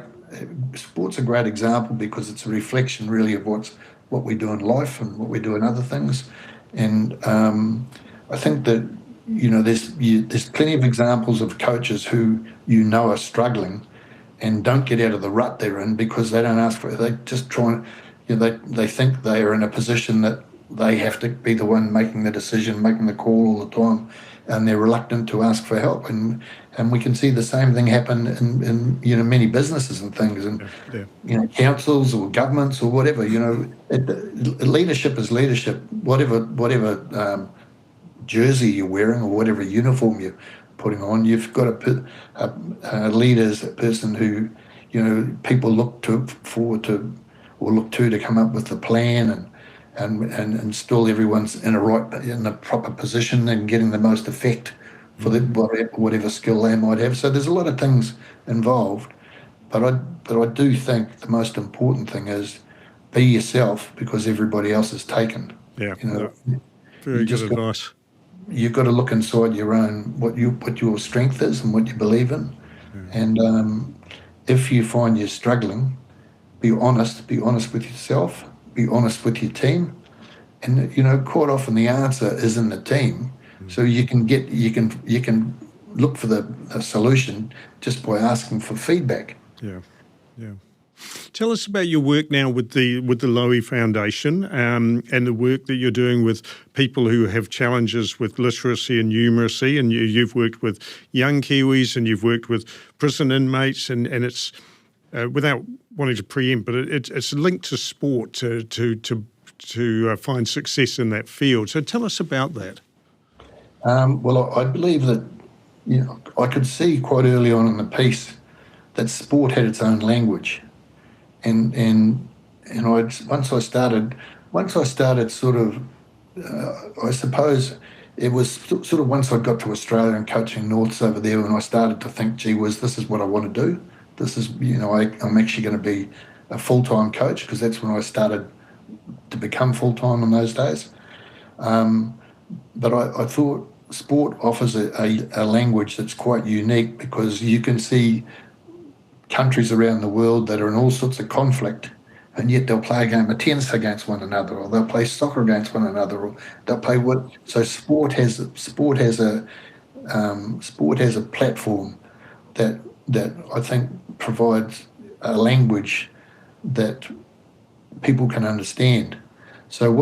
[SPEAKER 2] example because it's a reflection really of what we do in life and what we do in other things. And I think that there's plenty of examples of coaches who are struggling and don't get out of the rut they're in because they don't ask for it. They just try and, they think they are in a position that they have to be the one making the decision, making the call all the time, and they're reluctant to ask for help. And we can see the same thing happen in many businesses and things, and councils or governments or whatever. Leadership is leadership. Whatever jersey you're wearing or whatever uniform you're putting on, you've got to put a leader as a person who people look forward to or look to come up with the plan and install everyone's in a proper position and getting the most effect for whatever skill they might have. So there's a lot of things involved, but I do think the most important thing is be yourself because everybody else is taken.
[SPEAKER 1] Yeah, very good advice.
[SPEAKER 2] you've got to look inside your own, what your strength is and what you believe in. And if you find you're struggling, be honest with yourself, be honest with your team. And quite often the answer is in the team. So you can look for the solution just by asking for feedback.
[SPEAKER 1] Yeah. Tell us about your work now with the Lowie Foundation, and the work that you're doing with people who have challenges with literacy and numeracy. And you've worked with young Kiwis, and you've worked with prison inmates, and it's without wanting to preempt, but it's linked to sport to find success in that field. So tell us about that.
[SPEAKER 2] Well, I believe that I could see quite early on in the piece that sport had its own language. And once I started sort of, I suppose it was sort of once I got to Australia and coaching Norths over there, and I started to think, gee whiz, this is what I want to do. This is, I'm actually going to be a full-time coach, because that's when I started to become full-time in those days. But I thought sport offers a language that's quite unique, because you can see countries around the world that are in all sorts of conflict, and yet they'll play a game of tennis against one another, or they'll play soccer against one another, or they'll play what. So sport has a platform that I think provides a language that people can understand. So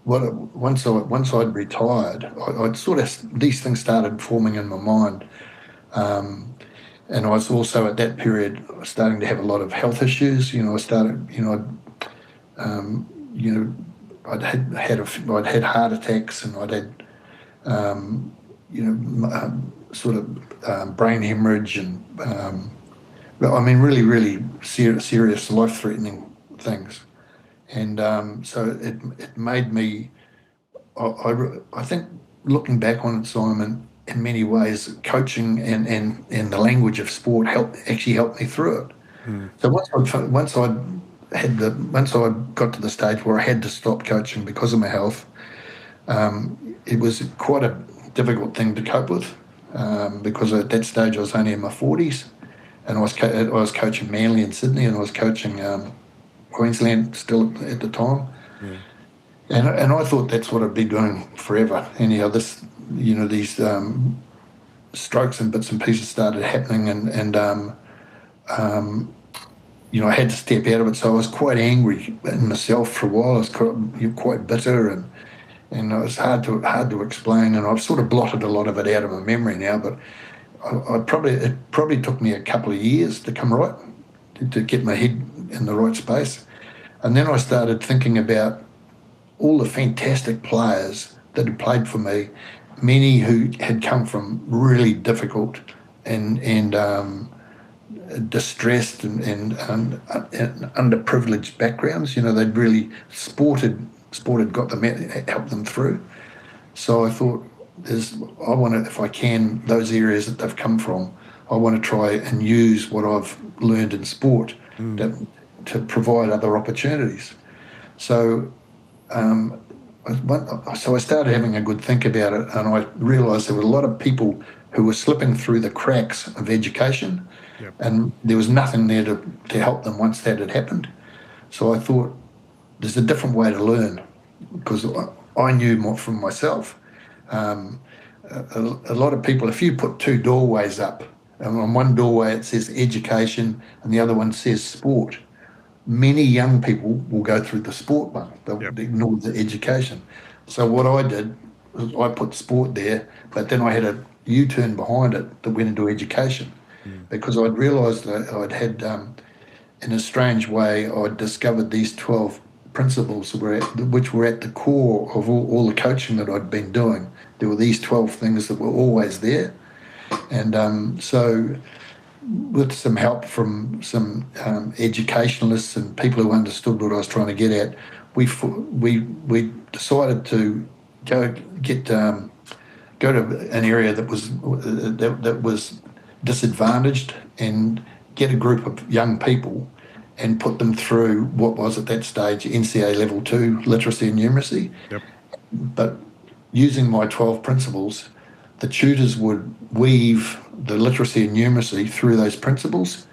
[SPEAKER 2] once I'd retired, I'd sort of, these things started forming in my mind. And I was also at that period starting to have a lot of health issues. I'd had heart attacks, and I'd had, brain hemorrhage, and really, really serious, life-threatening things. And so it made me. I think, looking back on it, Simon, in many ways, coaching and the language of sport actually helped me through it. So once I got to the stage where I had to stop coaching because of my health, it was quite a difficult thing to cope with, because at that stage I was only in my 40s, and I was coaching Manly in Sydney, and I was coaching Queensland still at the time. And I thought that's what I'd be doing forever. Anyhow, these strokes and bits and pieces started happening, and I had to step out of it. So I was quite angry in myself for a while. I was quite bitter, and it was hard to explain. And I've sort of blotted a lot of it out of my memory now. But it probably took me a couple of years to come right, to get my head in the right space. And then I started thinking about all the fantastic players that had played for me, many who had come from really difficult and distressed and underprivileged backgrounds. They'd really sport had got them, helped them through. So I thought, I want to, if I can, those areas that they've come from, I want to try and use what I've learned in sport to provide other opportunities. So I started having a good think about it, and I realised there were a lot of people who were slipping through the cracks of education, and there was nothing there to help them once that had happened. So I thought, there's a different way to learn, because I knew more from myself. A lot of people, if you put two doorways up, and on one doorway it says education and the other one says sport, many young people will go through the sport one. They'll ignore the education. So what I did was I put sport there, but then I had a U-turn behind it that went into education, because I'd realised that I'd had, in a strange way, I'd discovered these 12 principles which were at the core of all the coaching that I'd been doing. There were these 12 things that were always there. And so with some help from some educationalists and people who understood what I was trying to get at, we decided to go to an area that was disadvantaged and get a group of young people and put them through what was at that stage NCA Level 2 literacy and numeracy. But using my 12 principles, the tutors would weave the literacy and numeracy through those principles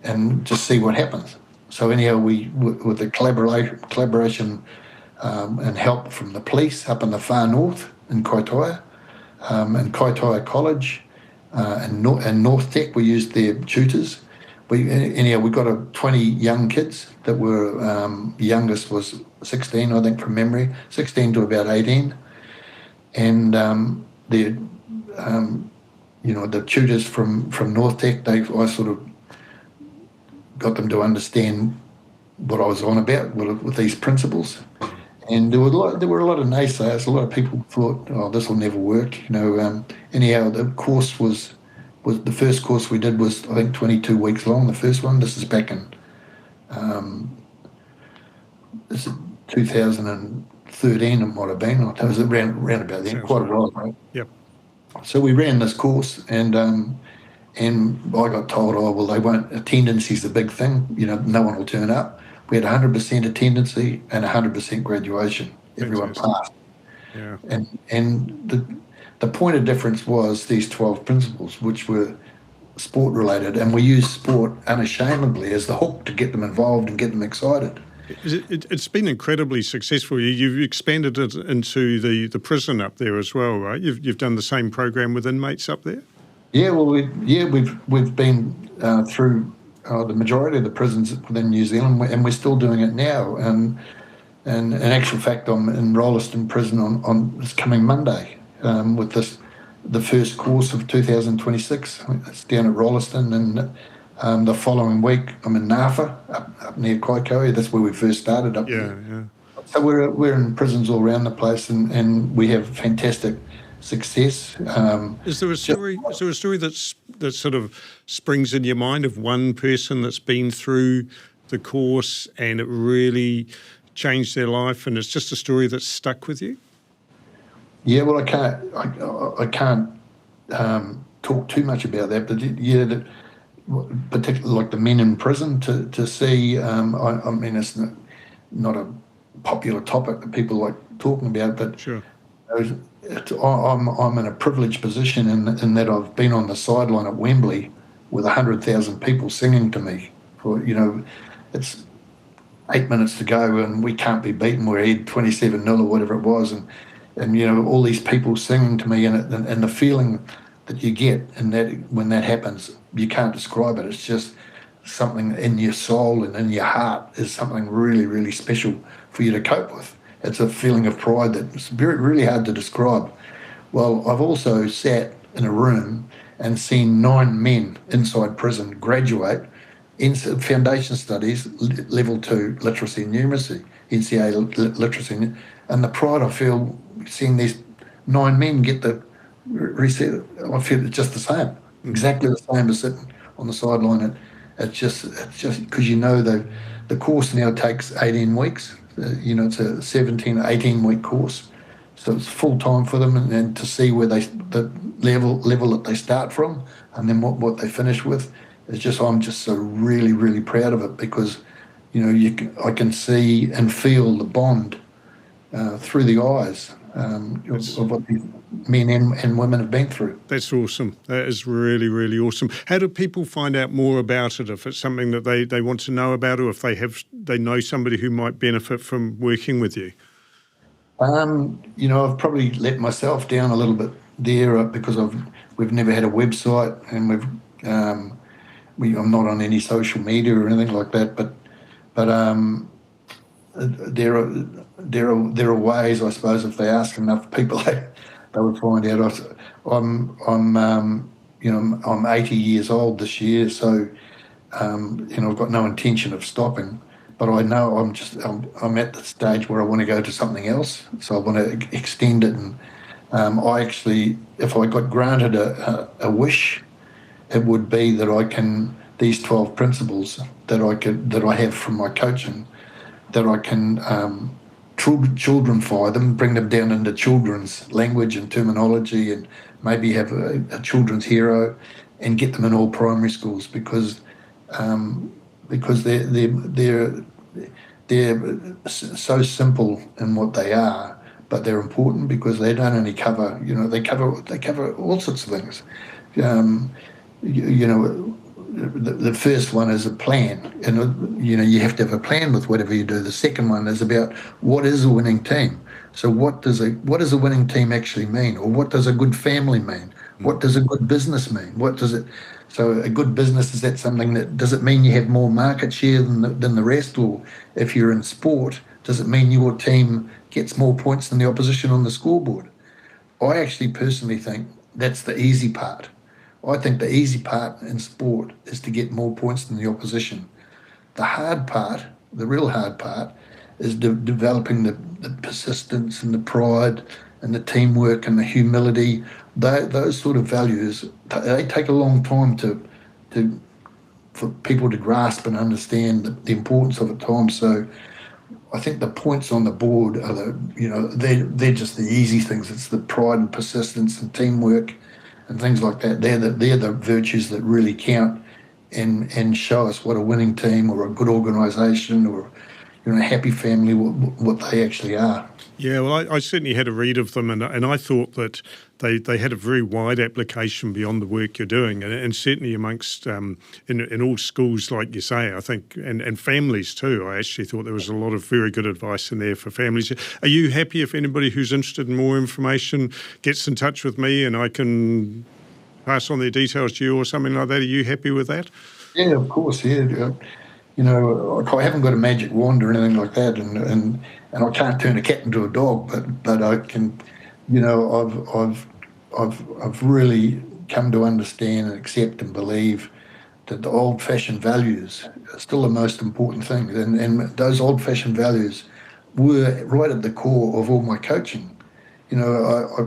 [SPEAKER 2] and just see what happens. So anyhow, with the collaboration and help from the police up in the far north in Kaitaia, and Kaitaia College and North Tech, we used their tutors. We got 20 young kids that were, the youngest was 16, I think, from memory, 16 to about 18. And the tutors from North Tech, I sort of got them to understand what I was on about with these principles. And there were a lot of naysayers. A lot of people thought, "Oh, this will never work." Anyhow, the course was the first course we did was, I think, 22 weeks long. The first one. This is back in 2013. It might have been. It was around about then, quite a while, right?
[SPEAKER 1] Yep.
[SPEAKER 2] So we ran this course, and I got told, "Oh, well, they won't. Attendance is the big thing. No one will turn up." We had 100% attendance and 100% graduation. Everyone passed.
[SPEAKER 1] Yeah.
[SPEAKER 2] And the point of difference was these 12 principles, which were sport related, and we used sport unashamedly as the hook to get them involved and get them excited.
[SPEAKER 1] It's been incredibly successful. You've expanded it into the prison up there as well, right? You've done the same program with inmates up there.
[SPEAKER 2] Yeah, well, we've been through the majority of the prisons within New Zealand, and we're still doing it now. And in actual fact, I'm in Rolleston Prison on this coming Monday with the first course of 2026. It's down at Rolleston, and the following week I'm in Nafa up near Kaikoura. That's where we first started up there.
[SPEAKER 1] Yeah.
[SPEAKER 2] So we're in prisons all around the place, and we have fantastic success.
[SPEAKER 1] Is there a story? Is there a story that sort of springs in your mind of one person that's been through the course and it really changed their life, and it's just a story that's stuck with you?
[SPEAKER 2] Yeah, well, I can't talk too much about that, but yeah, particularly like the men in prison to see. I mean, it's not a popular topic that people like talking about, but
[SPEAKER 1] sure.
[SPEAKER 2] I'm in a privileged position in that I've been on the sideline at Wembley with 100,000 people singing to me. It's 8 minutes to go and we can't be beaten. We're ahead 27-0 or whatever it was, and all these people singing to me, and the feeling that you get, and that when that happens, you can't describe it. It's just something in your soul and in your heart is something really, really special for you to cope with. It's a feeling of pride that's really hard to describe. Well, I've also sat in a room and seen 9 men inside prison graduate in foundation studies, level 2 literacy and numeracy, NCA literacy, and the pride I feel seeing these 9 men get the reset. I feel it's just the same, exactly the same as sitting on the sideline. It's just because the course now takes 18 weeks. It's a 17, 18-week course, so it's full time for them, and to see where the level that they start from, and then what they finish with, I'm just so really, really proud of it, because I can see and feel the bond through the eyes of what these men and women have been through.
[SPEAKER 1] That's awesome. That is really, really awesome. How do people find out more about it, if it's something that they want to know about, or if they know somebody who might benefit from working with you?
[SPEAKER 2] I've probably let myself down a little bit there because we've never had a website, and I'm not on any social media or anything like that. But there are ways, I suppose, if they ask enough people, they would find out. I'm 80 years old this year, so I've got no intention of stopping. But I know I'm at the stage where I want to go to something else, so I want to extend it. And I actually, if I got granted a wish, it would be that these 12 principles that I have from my coaching, that I can childrenify them, bring them down into children's language and terminology, and maybe have a children's hero, and get them in all primary schools, because they're so simple in what they are, but they're important because they don't only cover, they cover all sorts of things. Um, you know, the first one is a plan, and you have to have a plan with whatever you do. The second one is about what is a winning team. So what does a winning team actually mean, or what does a good family mean? What does a good business mean? What does it? So a good business, is that something that, does it mean you have more market share than the rest, or if you're in sport, does it mean your team gets more points than the opposition on the scoreboard? I actually personally think that's the easy part. I think the easy part in sport is to get more points than the opposition. The hard part, the real hard part, is developing the persistence and the pride and the teamwork and the humility. Those sort of values, they take a long time for people to grasp and understand the importance of at times. So I think the points on the board are they're just the easy things. It's the pride and persistence and teamwork and things like that. They're the virtues that really count and show us what a winning team or a good organisation or a happy family, what they actually are.
[SPEAKER 1] Yeah, well, I certainly had a read of them, and I thought that they had a very wide application beyond the work you're doing, and certainly amongst in all schools, like you say, I think, and families too. I actually thought there was a lot of very good advice in there for families. Are you happy if anybody who's interested in more information gets in touch with me and I can pass on their details to you or something like that? Are you happy with that?
[SPEAKER 2] Yeah, of course, yeah. I haven't got a magic wand or anything like that, and I can't turn a cat into a dog, but I can, I've really come to understand and accept and believe that the old-fashioned values are still the most important thing, and those old-fashioned values were right at the core of all my coaching. I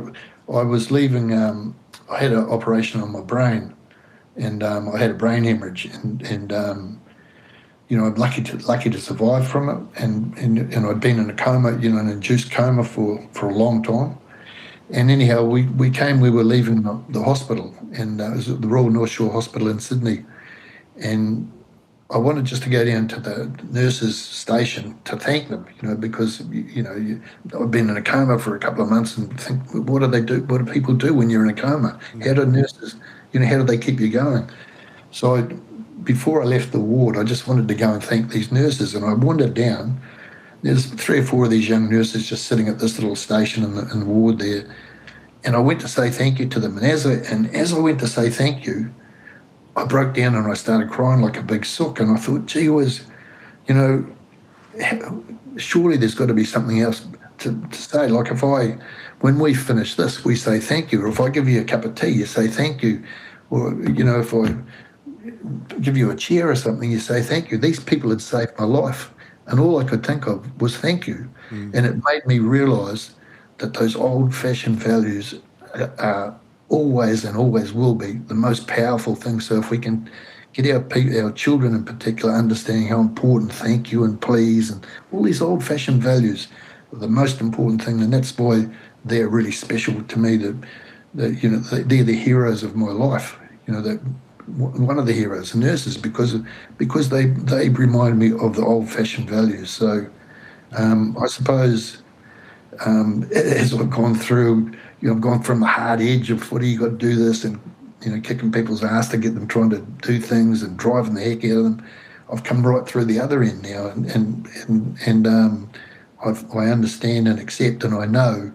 [SPEAKER 2] was leaving. I had an operation on my brain, and I had a brain hemorrhage, and I'm lucky to survive from it, and I'd been in a coma, an induced coma for a long time. And anyhow, we were leaving the hospital, and it was at the Royal North Shore Hospital in Sydney, and I wanted just to go down to the nurses' station to thank them, because I've been in a coma for a couple of months, and think, what do they do? What do people do when you're in a coma? How do nurses, how do they keep you going? So before I left the ward, I just wanted to go and thank these nurses, and I wandered down. There's 3 or 4 of these young nurses just sitting at this little station in the ward there, and I went to say thank you to them. And as I went to say thank you, I broke down and I started crying like a big sook. And I thought, gee whiz, surely there's got to be something else to say. Like when we finish this, we say thank you. Or if I give you a cup of tea, you say thank you. Or, if I give you a chair or something, you say thank you. These people had saved my life, and all I could think of was thank you. And it made me realise that those old-fashioned values are always and always will be the most powerful thing. So if we can get our children in particular understanding how important thank you and please and all these old-fashioned values are the most important thing, and that's why they're really special to me. That they're the heroes of my life. That one of the heroes, the nurses, because they remind me of the old-fashioned values. So I suppose as I've gone through, I've gone from the hard edge of footy, you got to do this, and kicking people's ass to get them trying to do things and driving the heck out of them. I've come right through the other end now, and I understand and accept, and I know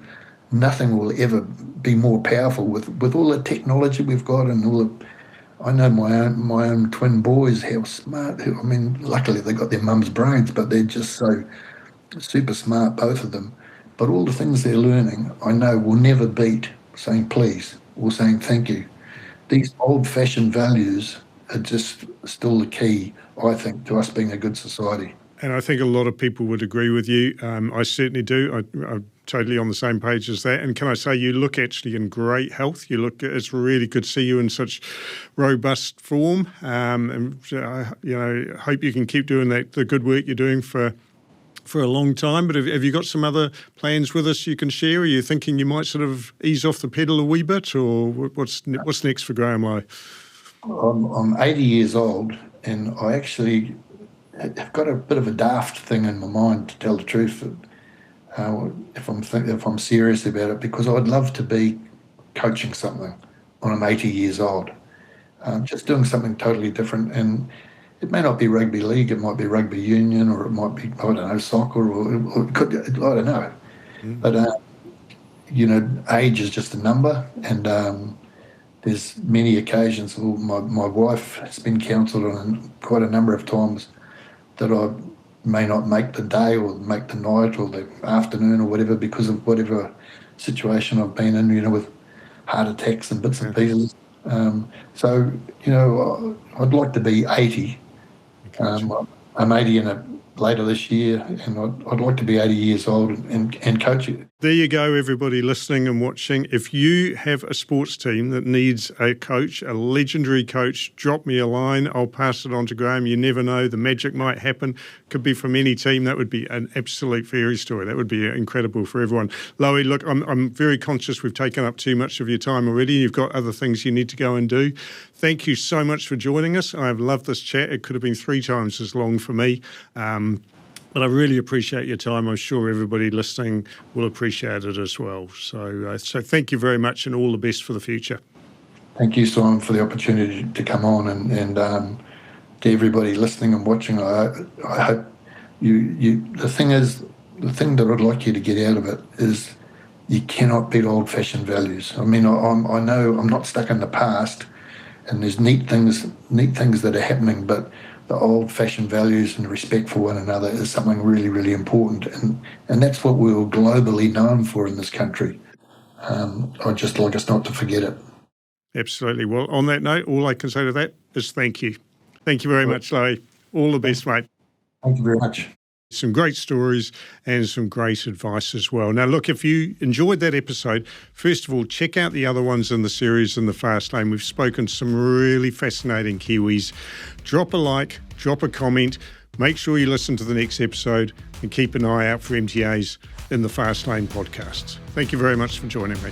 [SPEAKER 2] nothing will ever be more powerful with all the technology we've got and all the. I know my own twin boys, how smart. I mean, luckily they got their mum's brains, but they're just so super smart, both of them. But all the things they're learning, I know will never beat saying please or saying thank you. These old-fashioned values are just still the key, I think, to us being a good society.
[SPEAKER 1] And I think a lot of people would agree with you. I certainly do. I'm totally on the same page as that. And can I say, you look actually in great health. It's really good to see you in such robust form. And I hope you can keep doing the good work you're doing for a long time. But have you got some other plans with us you can share? Are you thinking you might sort of ease off the pedal a wee bit, or what's next for Graham Lowe?
[SPEAKER 2] I'm 80 years old, and I actually. I've got a bit of a daft thing in my mind, to tell the truth. if I'm serious about it, because I'd love to be coaching something when I'm 80 years old, just doing something totally different. And it may not be rugby league, it might be rugby union, or it might be, I don't know, soccer, or it could, I don't know. But, age is just a number, and there's many occasions, my wife has been counselled on quite a number of times that I may not make the day or make the night or the afternoon or whatever because of whatever situation I've been in, with heart attacks and bits and pieces. So, I'd like to be 80. I'm 80 later this year, and I'd like to be 80 years old and coach it.
[SPEAKER 1] There you go, everybody listening and watching. If you have a sports team that needs a coach, a legendary coach, drop me a line. I'll pass it on to Graham. You never know, the magic might happen. Could be from any team. That would be an absolute fairy story. That would be incredible for everyone. Lowie, look, I'm very conscious we've taken up too much of your time already. You've got other things you need to go and do. Thank you so much for joining us. I've loved this chat. It could have been 3 times as long for me. But I really appreciate your time. I'm sure everybody listening will appreciate it as well. So thank you very much, and all the best for the future.
[SPEAKER 2] Thank you, Simon, for the opportunity to come on, and to everybody listening and watching. I hope the thing that I'd like you to get out of it is you cannot beat old-fashioned values. I mean, I know I'm not stuck in the past, and there's neat things that are happening, but the old-fashioned values and respect for one another is something really, really important. And that's what we were globally known for in this country. I'd just like us not to forget it.
[SPEAKER 1] Absolutely. Well, on that note, all I can say to that is thank you. Thank you very much, Lowie. All the best, mate.
[SPEAKER 2] Thank you very much.
[SPEAKER 1] Some great stories and some great advice as well. Now, look, if you enjoyed that episode, first of all, check out the other ones in the series in the Fast Lane. We've spoken to some really fascinating Kiwis. Drop a like, drop a comment. Make sure you listen to the next episode and keep an eye out for MTAs in the Fast Lane podcasts. Thank you very much for joining me.